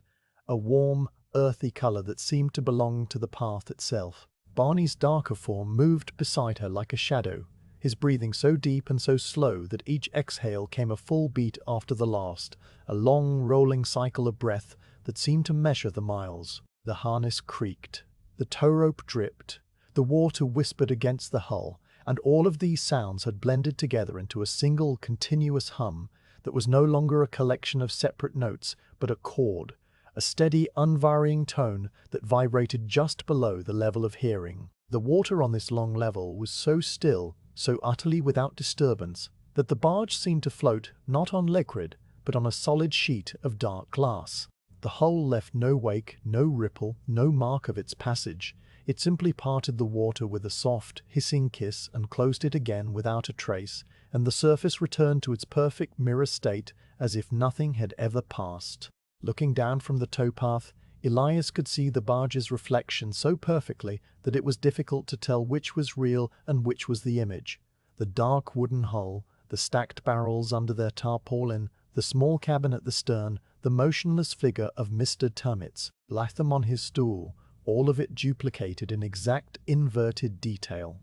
a warm, earthy color that seemed to belong to the path itself. Barney's darker form moved beside her like a shadow, his breathing so deep and so slow that each exhale came a full beat after the last, a long, rolling cycle of breath that seemed to measure the miles. The harness creaked, the tow rope dripped, the water whispered against the hull, and all of these sounds had blended together into a single continuous hum that was no longer a collection of separate notes, but a chord, a steady, unvarying tone that vibrated just below the level of hearing. The water on this long level was so still, so utterly without disturbance, that the barge seemed to float not on liquid, but on a solid sheet of dark glass. The hull left no wake, no ripple, no mark of its passage. It simply parted the water with a soft, hissing kiss and closed it again without a trace, and the surface returned to its perfect mirror state as if nothing had ever passed. Looking down from the towpath, Elias could see the barge's reflection so perfectly that it was difficult to tell which was real and which was the image. The dark wooden hull, the stacked barrels under their tarpaulin, the small cabin at the stern, the motionless figure of Mr. Termitz, Latham on his stool, all of it duplicated in exact inverted detail.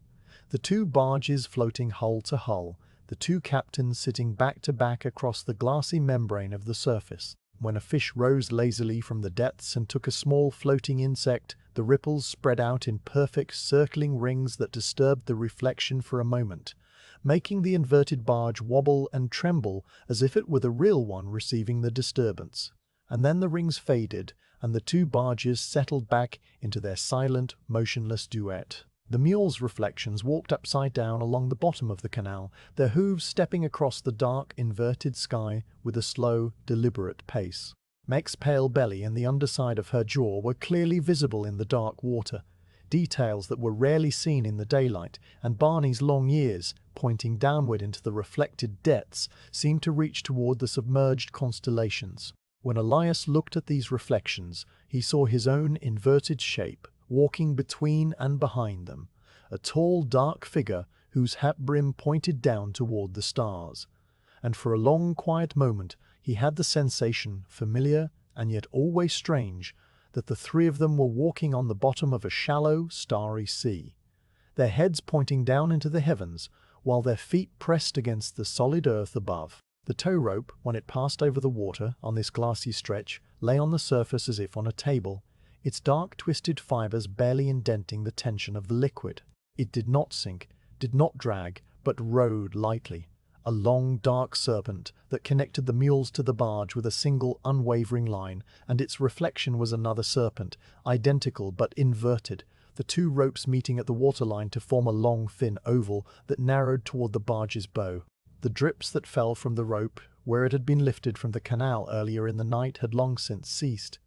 The two barges floating hull to hull, the two captains sitting back to back across the glassy membrane of the surface. When a fish rose lazily from the depths and took a small floating insect, the ripples spread out in perfect circling rings that disturbed the reflection for a moment, making the inverted barge wobble and tremble as if it were the real one receiving the disturbance. And then the rings faded, and the two barges settled back into their silent, motionless duet. The mules' reflections walked upside down along the bottom of the canal, their hooves stepping across the dark, inverted sky with a slow, deliberate pace. Meg's pale belly and the underside of her jaw were clearly visible in the dark water, details that were rarely seen in the daylight, and Barney's long ears, pointing downward into the reflected depths, seemed to reach toward the submerged constellations. When Elias looked at these reflections, he saw his own inverted shape, walking between and behind them, a tall, dark figure whose hat brim pointed down toward the stars. And for a long, quiet moment he had the sensation, familiar and yet always strange, that the three of them were walking on the bottom of a shallow, starry sea, their heads pointing down into the heavens, while their feet pressed against the solid earth above. The tow rope, when it passed over the water on this glassy stretch, lay on the surface as if on a table, its dark twisted fibers barely indenting the tension of the liquid. It did not sink, did not drag, but rode lightly, a long dark serpent that connected the mules to the barge with a single unwavering line, and its reflection was another serpent, identical but inverted, the two ropes meeting at the waterline to form a long thin oval that narrowed toward the barge's bow. The drips that fell from the rope, where it had been lifted from the canal earlier in the night, had long since ceased.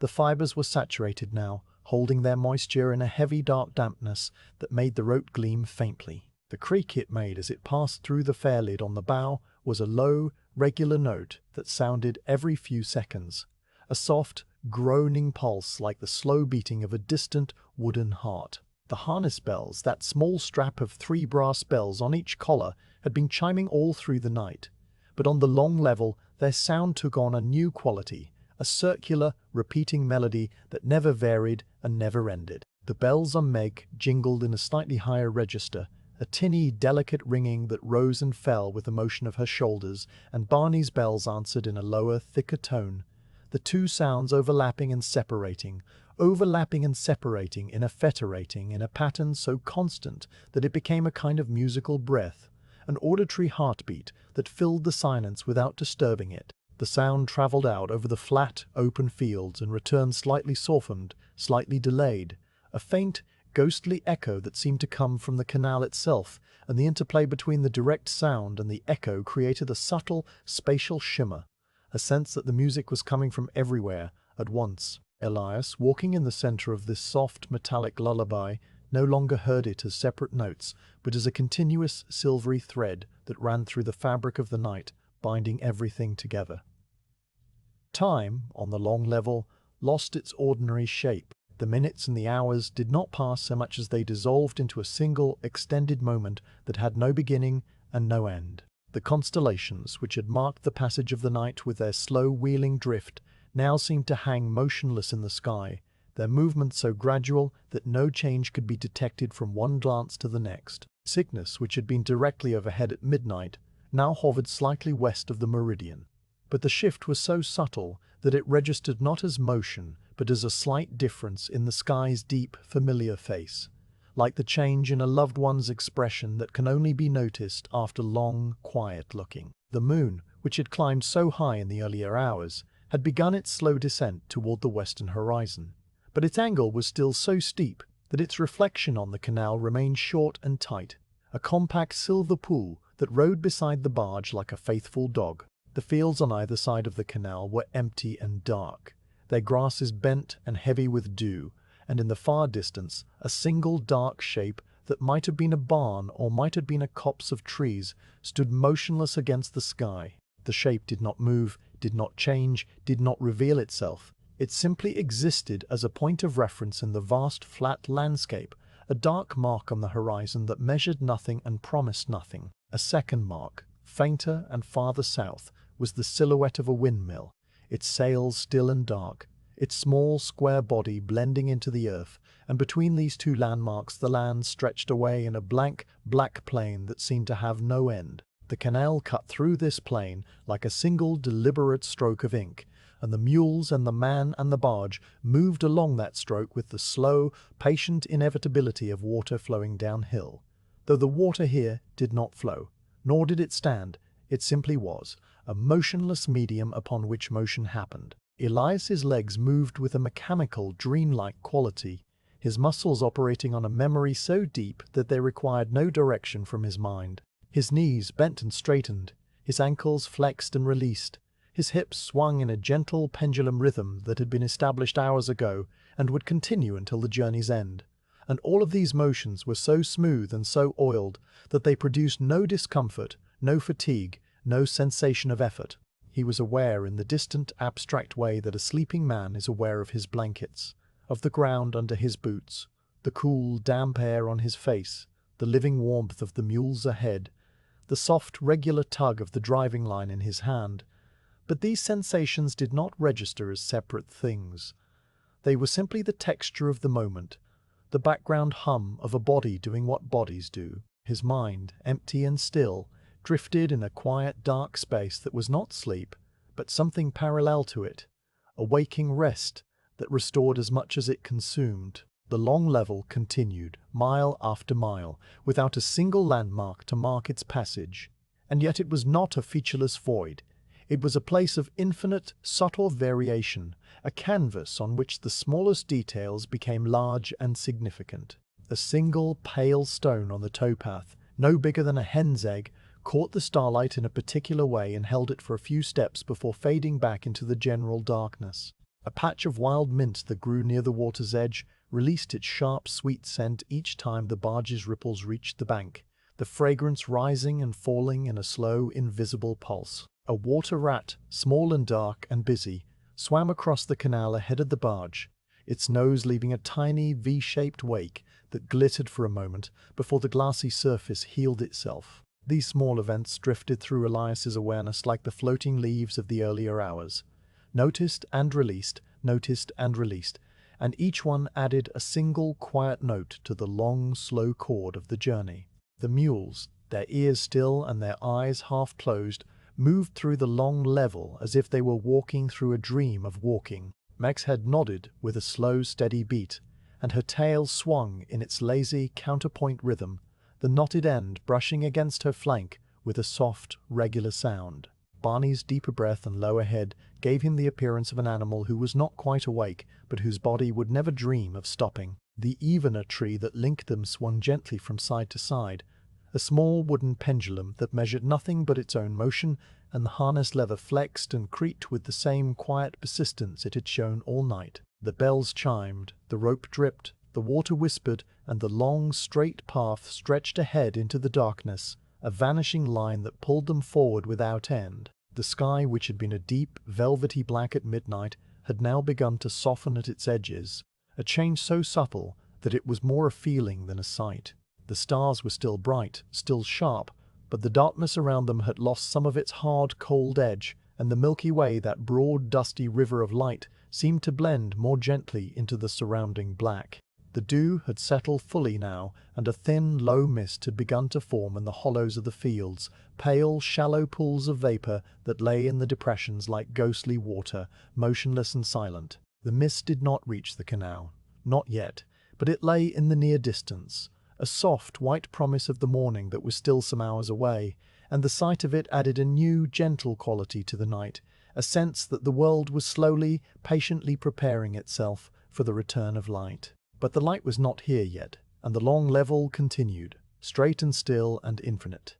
The fibers were saturated now, holding their moisture in a heavy dark dampness that made the rope gleam faintly. The creak it made as it passed through the fair lid on the bow was a low, regular note that sounded every few seconds, a soft, groaning pulse like the slow beating of a distant wooden heart. The harness bells, that small strap of 3 brass bells on each collar, had been chiming all through the night, but on the long level their sound took on a new quality, a circular, repeating melody that never varied and never ended. The bells on Meg jingled in a slightly higher register, a tinny, delicate ringing that rose and fell with the motion of her shoulders, and Barney's bells answered in a lower, thicker tone, the two sounds overlapping and separating in a federating in a pattern so constant that it became a kind of musical breath, an auditory heartbeat that filled the silence without disturbing it. The sound travelled out over the flat, open fields and returned slightly softened, slightly delayed, a faint, ghostly echo that seemed to come from the canal itself, and the interplay between the direct sound and the echo created a subtle, spatial shimmer, a sense that the music was coming from everywhere, at once. Elias, walking in the center of this soft, metallic lullaby, no longer heard it as separate notes, but as a continuous, silvery thread that ran through the fabric of the night, binding everything together. Time, on the long level, lost its ordinary shape. The minutes and the hours did not pass so much as they dissolved into a single, extended moment that had no beginning and no end. The constellations, which had marked the passage of the night with their slow wheeling drift, now seemed to hang motionless in the sky, their movement so gradual that no change could be detected from one glance to the next. Cygnus, which had been directly overhead at midnight, now hovered slightly west of the meridian. But the shift was so subtle that it registered not as motion, but as a slight difference in the sky's deep, familiar face, like the change in a loved one's expression that can only be noticed after long, quiet looking. The moon, which had climbed so high in the earlier hours, had begun its slow descent toward the western horizon, but its angle was still so steep that its reflection on the canal remained short and tight, a compact silver pool that rode beside the barge like a faithful dog. The fields on either side of the canal were empty and dark, their grasses bent and heavy with dew, and in the far distance a single dark shape that might have been a barn or might have been a copse of trees stood motionless against the sky. The shape did not move, did not change, did not reveal itself. It simply existed as a point of reference in the vast flat landscape, a dark mark on the horizon that measured nothing and promised nothing. A second mark, fainter and farther south, was the silhouette of a windmill, its sails still and dark, its small, square body blending into the earth, and between these two landmarks the land stretched away in a blank, black plain that seemed to have no end. The canal cut through this plain like a single deliberate stroke of ink, and the mules and the man and the barge moved along that stroke with the slow, patient inevitability of water flowing downhill. Though the water here did not flow, nor did it stand, it simply was, a motionless medium upon which motion happened. Elias's legs moved with a mechanical, dreamlike quality, his muscles operating on a memory so deep that they required no direction from his mind. His knees bent and straightened, his ankles flexed and released, his hips swung in a gentle pendulum rhythm that had been established hours ago and would continue until the journey's end. And all of these motions were so smooth and so oiled that they produced no discomfort, no fatigue, no sensation of effort. He was aware in the distant, abstract way that a sleeping man is aware of his blankets, of the ground under his boots, the cool, damp air on his face, the living warmth of the mules ahead, the soft, regular tug of the driving line in his hand. But these sensations did not register as separate things. They were simply the texture of the moment, the background hum of a body doing what bodies do. His mind, empty and still, drifted in a quiet, dark space that was not sleep, but something parallel to it, a waking rest that restored as much as it consumed. The long level continued, mile after mile, without a single landmark to mark its passage. And yet it was not a featureless void. It was a place of infinite, subtle variation, a canvas on which the smallest details became large and significant. A single pale stone on the towpath, no bigger than a hen's egg, caught the starlight in a particular way and held it for a few steps before fading back into the general darkness. A patch of wild mint that grew near the water's edge released its sharp, sweet scent each time the barge's ripples reached the bank, the fragrance rising and falling in a slow, invisible pulse. A water rat, small and dark and busy, swam across the canal ahead of the barge, its nose leaving a tiny V-shaped wake that glittered for a moment before the glassy surface healed itself. These small events drifted through Elias's awareness like the floating leaves of the earlier hours, noticed and released, and each one added a single quiet note to the long, slow chord of the journey. The mules, their ears still and their eyes half closed, moved through the long level as if they were walking through a dream of walking. Meg's head nodded with a slow, steady beat, and her tail swung in its lazy, counterpoint rhythm, the knotted end brushing against her flank with a soft, regular sound. Barney's deeper breath and lower head gave him the appearance of an animal who was not quite awake, but whose body would never dream of stopping. The evener tree that linked them swung gently from side to side, a small wooden pendulum that measured nothing but its own motion, and the harness leather flexed and creaked with the same quiet persistence it had shown all night. The bells chimed, the rope dripped, the water whispered, and the long, straight path stretched ahead into the darkness, a vanishing line that pulled them forward without end. The sky, which had been a deep, velvety black at midnight, had now begun to soften at its edges, a change so subtle that it was more a feeling than a sight. The stars were still bright, still sharp, but the darkness around them had lost some of its hard, cold edge, and the Milky Way, that broad, dusty river of light, seemed to blend more gently into the surrounding black. The dew had settled fully now, and a thin, low mist had begun to form in the hollows of the fields, pale, shallow pools of vapor that lay in the depressions like ghostly water, motionless and silent. The mist did not reach the canal. Not yet, but it lay in the near distance, a soft, white promise of the morning that was still some hours away, and the sight of it added a new, gentle quality to the night, a sense that the world was slowly, patiently preparing itself for the return of light. But the light was not here yet, and the long level continued, straight and still and infinite.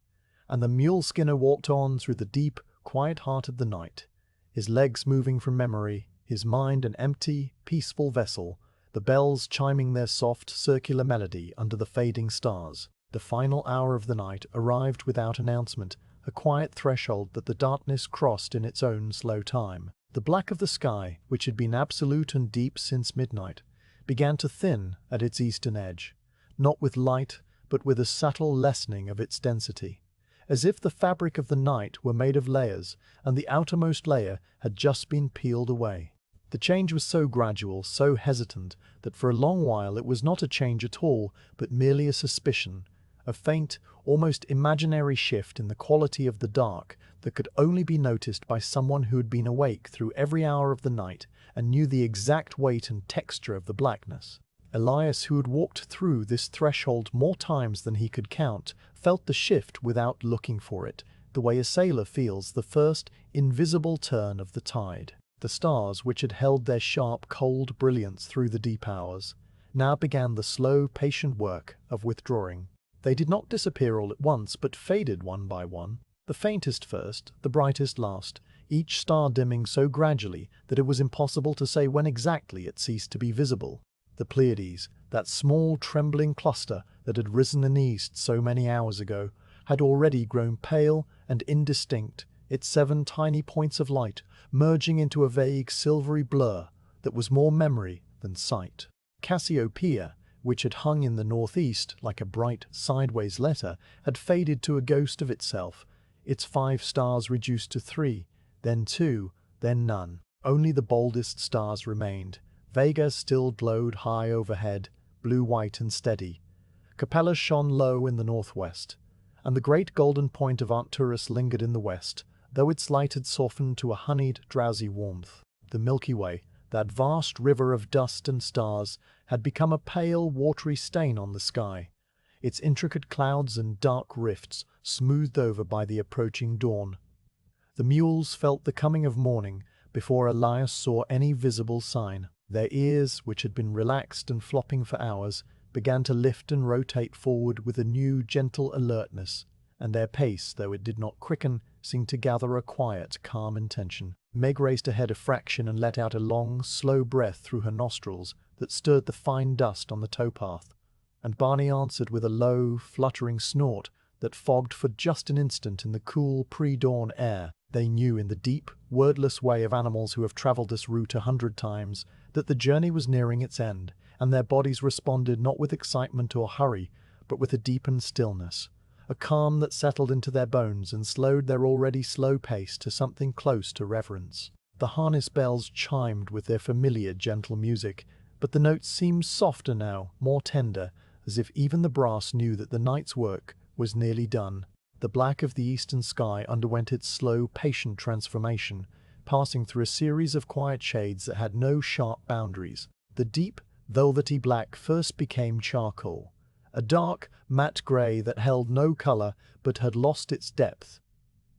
And the mule skinner walked on through the deep, quiet heart of the night, his legs moving from memory, his mind an empty, peaceful vessel, the bells chiming their soft, circular melody under the fading stars. The final hour of the night arrived without announcement, a quiet threshold that the darkness crossed in its own slow time. The black of the sky, which had been absolute and deep since midnight, began to thin at its eastern edge, not with light, but with a subtle lessening of its density, as if the fabric of the night were made of layers, and the outermost layer had just been peeled away. The change was so gradual, so hesitant, that for a long while it was not a change at all, but merely a suspicion, a faint, almost imaginary shift in the quality of the dark that could only be noticed by someone who had been awake through every hour of the night and knew the exact weight and texture of the blackness. Elias, who had walked through this threshold more times than he could count, felt the shift without looking for it, the way a sailor feels the first invisible turn of the tide. The stars, which had held their sharp, cold brilliance through the deep hours, now began the slow, patient work of withdrawing. They did not disappear all at once, but faded one by one, the faintest first, the brightest last, each star dimming so gradually that it was impossible to say when exactly it ceased to be visible. The Pleiades, that small trembling cluster that had risen in the east so many hours ago, had already grown pale and indistinct, its 7 tiny points of light merging into a vague silvery blur that was more memory than sight. Cassiopeia, which had hung in the northeast like a bright sideways letter, had faded to a ghost of itself, its 5 stars reduced to 3, then 2, then none. Only the boldest stars remained. Vega still glowed high overhead, blue-white and steady. Capella shone low in the northwest, and the great golden point of Arcturus lingered in the west, though its light had softened to a honeyed, drowsy warmth. The Milky Way, that vast river of dust and stars, had become a pale, watery stain on the sky, its intricate clouds and dark rifts smoothed over by the approaching dawn. The mules felt the coming of morning before Elias saw any visible sign. Their ears, which had been relaxed and flopping for hours, began to lift and rotate forward with a new, gentle alertness, and their pace, though it did not quicken, seemed to gather a quiet, calm intention. Meg raced ahead a fraction and let out a long, slow breath through her nostrils that stirred the fine dust on the towpath, and Barney answered with a low, fluttering snort that fogged for just an instant in the cool, pre-dawn air. They knew in the deep, wordless way of animals who have travelled this route 100 times that the journey was nearing its end, and their bodies responded not with excitement or hurry, but with a deepened stillness, a calm that settled into their bones and slowed their already slow pace to something close to reverence. The harness bells chimed with their familiar gentle music, but the notes seemed softer now, more tender, as if even the brass knew that the night's work was nearly done. The black of the eastern sky underwent its slow, patient transformation, passing through a series of quiet shades that had no sharp boundaries. The deep, velvety black first became charcoal, a dark, matte grey that held no colour but had lost its depth.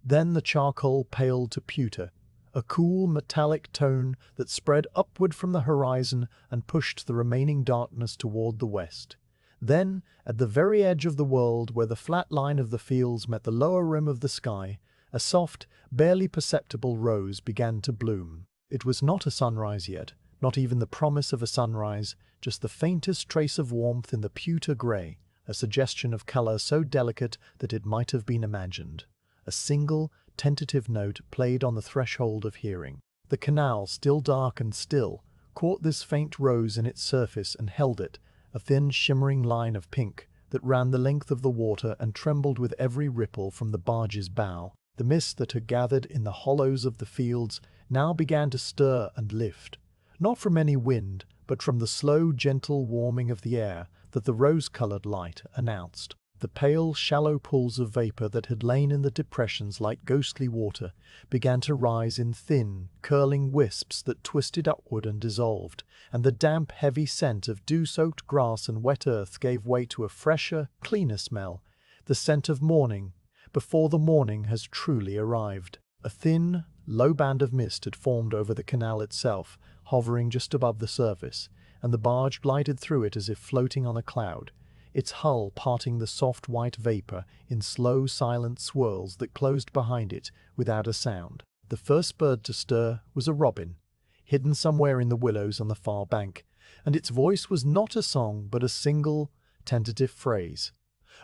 Then the charcoal paled to pewter, a cool metallic tone that spread upward from the horizon and pushed the remaining darkness toward the west. Then, at the very edge of the world where the flat line of the fields met the lower rim of the sky, a soft, barely perceptible rose began to bloom. It was not a sunrise yet, not even the promise of a sunrise, just the faintest trace of warmth in the pewter grey, a suggestion of colour so delicate that it might have been imagined. A single, tentative note played on the threshold of hearing. The canal, still dark and still, caught this faint rose in its surface and held it, a thin shimmering line of pink that ran the length of the water and trembled with every ripple from the barge's bow. The mist that had gathered in the hollows of the fields now began to stir and lift, not from any wind, but from the slow, gentle warming of the air that the rose-coloured light announced. The pale, shallow pools of vapour that had lain in the depressions like ghostly water began to rise in thin, curling wisps that twisted upward and dissolved, and the damp, heavy scent of dew-soaked grass and wet earth gave way to a fresher, cleaner smell, the scent of morning, before the morning has truly arrived. A thin, low band of mist had formed over the canal itself, hovering just above the surface, and the barge glided through it as if floating on a cloud, its hull parting the soft white vapour in slow, silent swirls that closed behind it without a sound. The first bird to stir was a robin, hidden somewhere in the willows on the far bank, and its voice was not a song but a single, tentative phrase.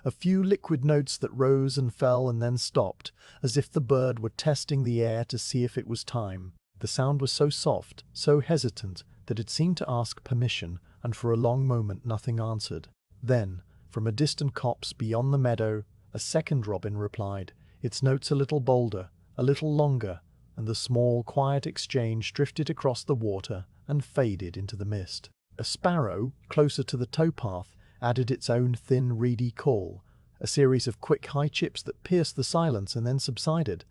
A few liquid notes that rose and fell and then stopped, as if the bird were testing the air to see if it was time. The sound was so soft, so hesitant, that it seemed to ask permission, and for a long moment nothing answered. Then, from a distant copse beyond the meadow, a second robin replied, its notes a little bolder, a little longer, and the small, quiet exchange drifted across the water and faded into the mist. A sparrow, closer to the towpath, added its own thin, reedy call, a series of quick high chips that pierced the silence and then subsided.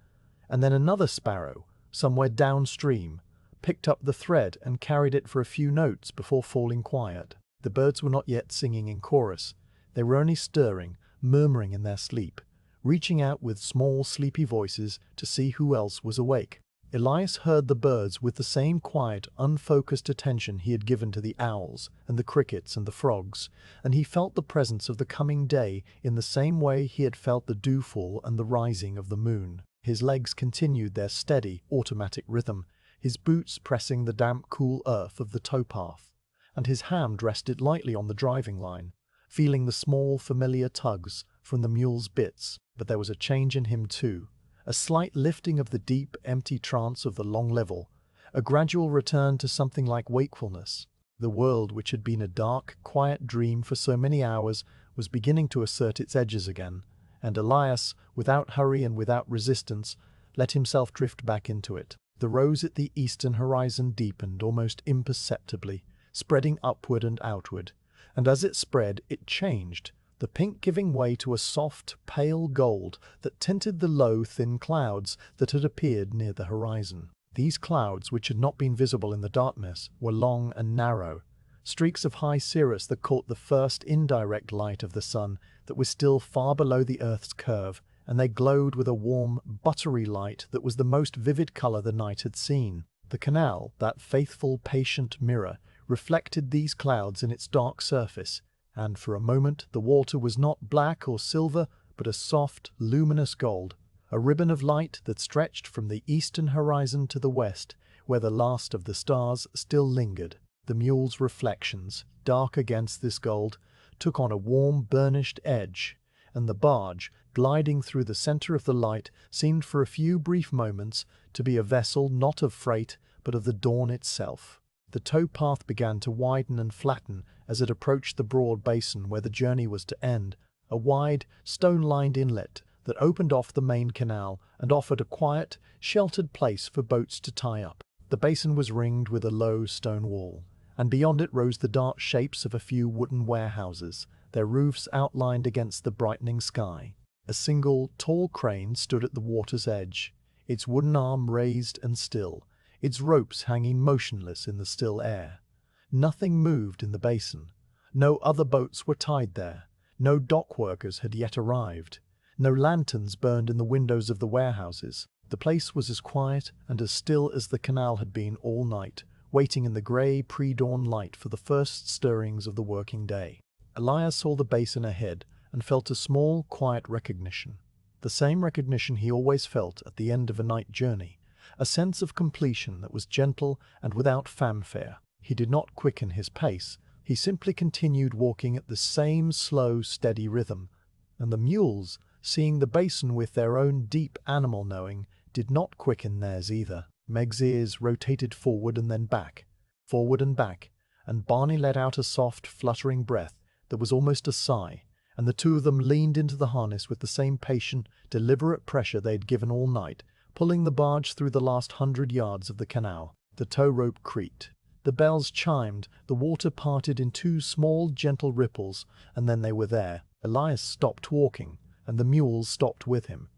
And then another sparrow, somewhere downstream, picked up the thread and carried it for a few notes before falling quiet. The birds were not yet singing in chorus. They were only stirring, murmuring in their sleep, reaching out with small, sleepy voices to see who else was awake. Elias heard the birds with the same quiet, unfocused attention he had given to the owls and the crickets and the frogs, and he felt the presence of the coming day in the same way he had felt the dewfall and the rising of the moon. His legs continued their steady, automatic rhythm, his boots pressing the damp, cool earth of the towpath, and his hand rested lightly on the driving line, feeling the small, familiar tugs from the mule's bits. But there was a change in him too, a slight lifting of the deep, empty trance of the long level, a gradual return to something like wakefulness. The world, which had been a dark, quiet dream for so many hours, was beginning to assert its edges again, and Elias, without hurry and without resistance, let himself drift back into it. The rose at the eastern horizon deepened almost imperceptibly, spreading upward and outward, and as it spread, it changed, the pink giving way to a soft, pale gold that tinted the low, thin clouds that had appeared near the horizon. These clouds, which had not been visible in the darkness, were long and narrow, streaks of high cirrus that caught the first indirect light of the sun that was still far below the earth's curve, and they glowed with a warm, buttery light that was the most vivid color the night had seen. The canal, that faithful, patient mirror, reflected these clouds in its dark surface, and for a moment the water was not black or silver, but a soft, luminous gold, a ribbon of light that stretched from the eastern horizon to the west, where the last of the stars still lingered. The mule's reflections, dark against this gold, took on a warm, burnished edge, and the barge, gliding through the center of the light, seemed for a few brief moments to be a vessel not of freight, but of the dawn itself. The towpath began to widen and flatten as it approached the broad basin where the journey was to end, a wide, stone-lined inlet that opened off the main canal and offered a quiet, sheltered place for boats to tie up. The basin was ringed with a low stone wall, and beyond it rose the dark shapes of a few wooden warehouses, their roofs outlined against the brightening sky. A single, tall crane stood at the water's edge, its wooden arm raised and still, its ropes hanging motionless in the still air. Nothing moved in the basin. No other boats were tied there. No dock workers had yet arrived. No lanterns burned in the windows of the warehouses. The place was as quiet and as still as the canal had been all night, waiting in the grey pre-dawn light for the first stirrings of the working day. Elias saw the basin ahead and felt a small, quiet recognition. The same recognition he always felt at the end of a night journey, a sense of completion that was gentle and without fanfare. He did not quicken his pace. He simply continued walking at the same slow, steady rhythm, and the mules, seeing the basin with their own deep animal knowing, did not quicken theirs either. Meg's ears rotated forward and then back, and Barney let out a soft, fluttering breath that was almost a sigh, and the two of them leaned into the harness with the same patient, deliberate pressure they had given all night, pulling the barge through the last 100 yards of the canal. The tow rope creaked. The bells chimed, the water parted in two small, gentle ripples, and then they were there. Elias stopped walking, and the mules stopped with him,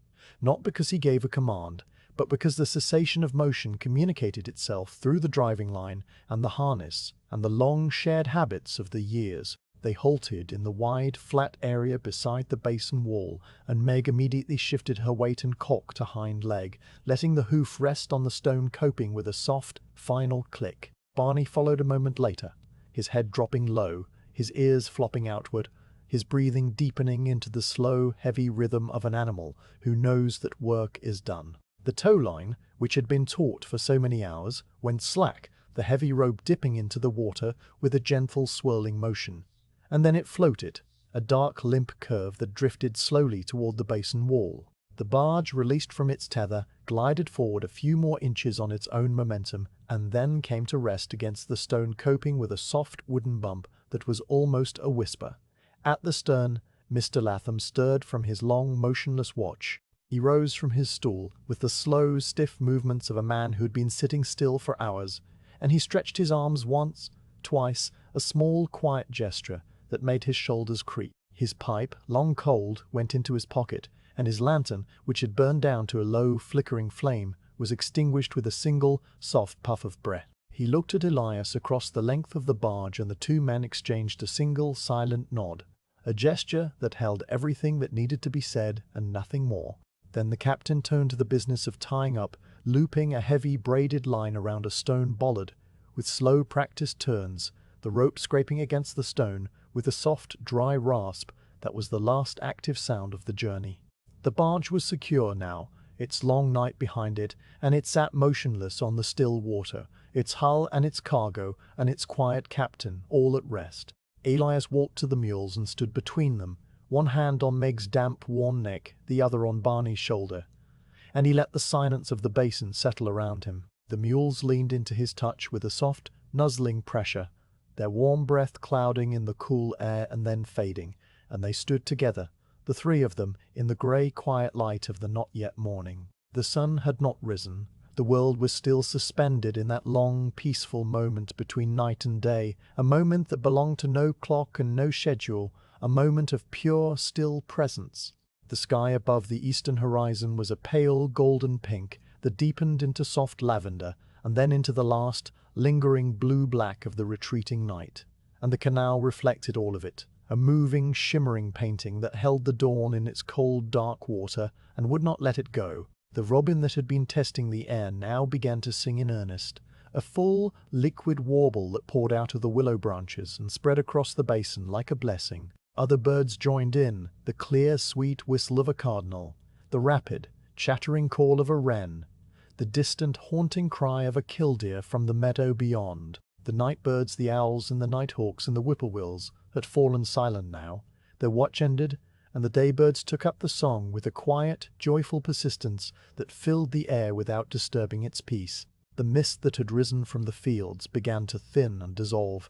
not because he gave a command, but because the cessation of motion communicated itself through the driving line and the harness and the long shared habits of the years. They halted in the wide, flat area beside the basin wall, and Meg immediately shifted her weight and cock to hind leg, letting the hoof rest on the stone coping with a soft, final click. Barney followed a moment later, his head dropping low, his ears flopping outward, his breathing deepening into the slow, heavy rhythm of an animal who knows that work is done. The tow line, which had been taut for so many hours, went slack, the heavy rope dipping into the water with a gentle swirling motion. And then it floated, a dark limp curve that drifted slowly toward the basin wall. The barge, released from its tether, glided forward a few more inches on its own momentum, and then came to rest against the stone coping with a soft wooden bump that was almost a whisper. At the stern, Mr. Latham stirred from his long, motionless watch. He rose from his stool with the slow, stiff movements of a man who'd been sitting still for hours, and he stretched his arms once, twice, a small, quiet gesture that made his shoulders creak. His pipe, long cold, went into his pocket, and his lantern, which had burned down to a low, flickering flame, was extinguished with a single, soft puff of breath. He looked at Elias across the length of the barge, and the two men exchanged a single, silent nod, a gesture that held everything that needed to be said and nothing more. Then the captain turned to the business of tying up, looping a heavy braided line around a stone bollard, with slow practiced turns, the rope scraping against the stone with a soft, dry rasp that was the last active sound of the journey. The barge was secure now, its long night behind it, and it sat motionless on the still water, its hull and its cargo and its quiet captain all at rest. Elias walked to the mules and stood between them, one hand on Meg's damp, warm neck, the other on Barney's shoulder, and he let the silence of the basin settle around him. The mules leaned into his touch with a soft, nuzzling pressure, their warm breath clouding in the cool air and then fading, and they stood together, the three of them, in the grey, quiet light of the not-yet morning. The sun had not risen. The world was still suspended in that long, peaceful moment between night and day, a moment that belonged to no clock and no schedule, a moment of pure, still presence. The sky above the eastern horizon was a pale, golden pink that deepened into soft lavender, and then into the last, lingering blue-black of the retreating night. And the canal reflected all of it, a moving, shimmering painting that held the dawn in its cold, dark water and would not let it go. The robin that had been testing the air now began to sing in earnest, a full, liquid warble that poured out of the willow branches and spread across the basin like a blessing. Other birds joined in, the clear, sweet whistle of a cardinal, the rapid, chattering call of a wren, the distant, haunting cry of a killdeer from the meadow beyond. The night birds, the owls and the nighthawks and the whippoorwills had fallen silent now. Their watch ended, and the daybirds took up the song with a quiet, joyful persistence that filled the air without disturbing its peace. The mist that had risen from the fields began to thin and dissolve,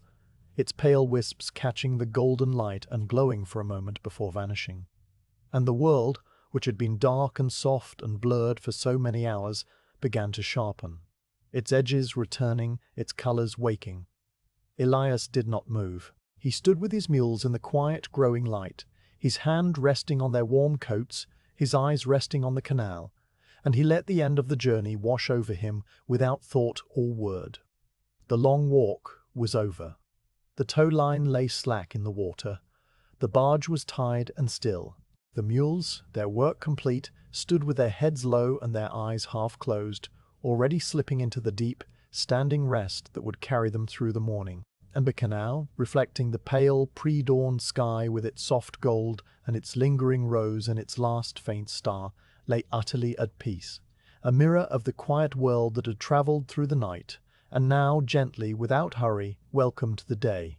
its pale wisps catching the golden light and glowing for a moment before vanishing. And the world, which had been dark and soft and blurred for so many hours, began to sharpen, its edges returning, its colors waking. Elias did not move. He stood with his mules in the quiet, growing light, his hand resting on their warm coats, his eyes resting on the canal, and he let the end of the journey wash over him without thought or word. The long walk was over. The tow line lay slack in the water. The barge was tied and still. The mules, their work complete, stood with their heads low and their eyes half closed, already slipping into the deep, standing rest that would carry them through the morning. And the canal, reflecting the pale, pre-dawn sky with its soft gold and its lingering rose and its last faint star, lay utterly at peace, a mirror of the quiet world that had travelled through the night, and now, gently, without hurry, welcomed the day.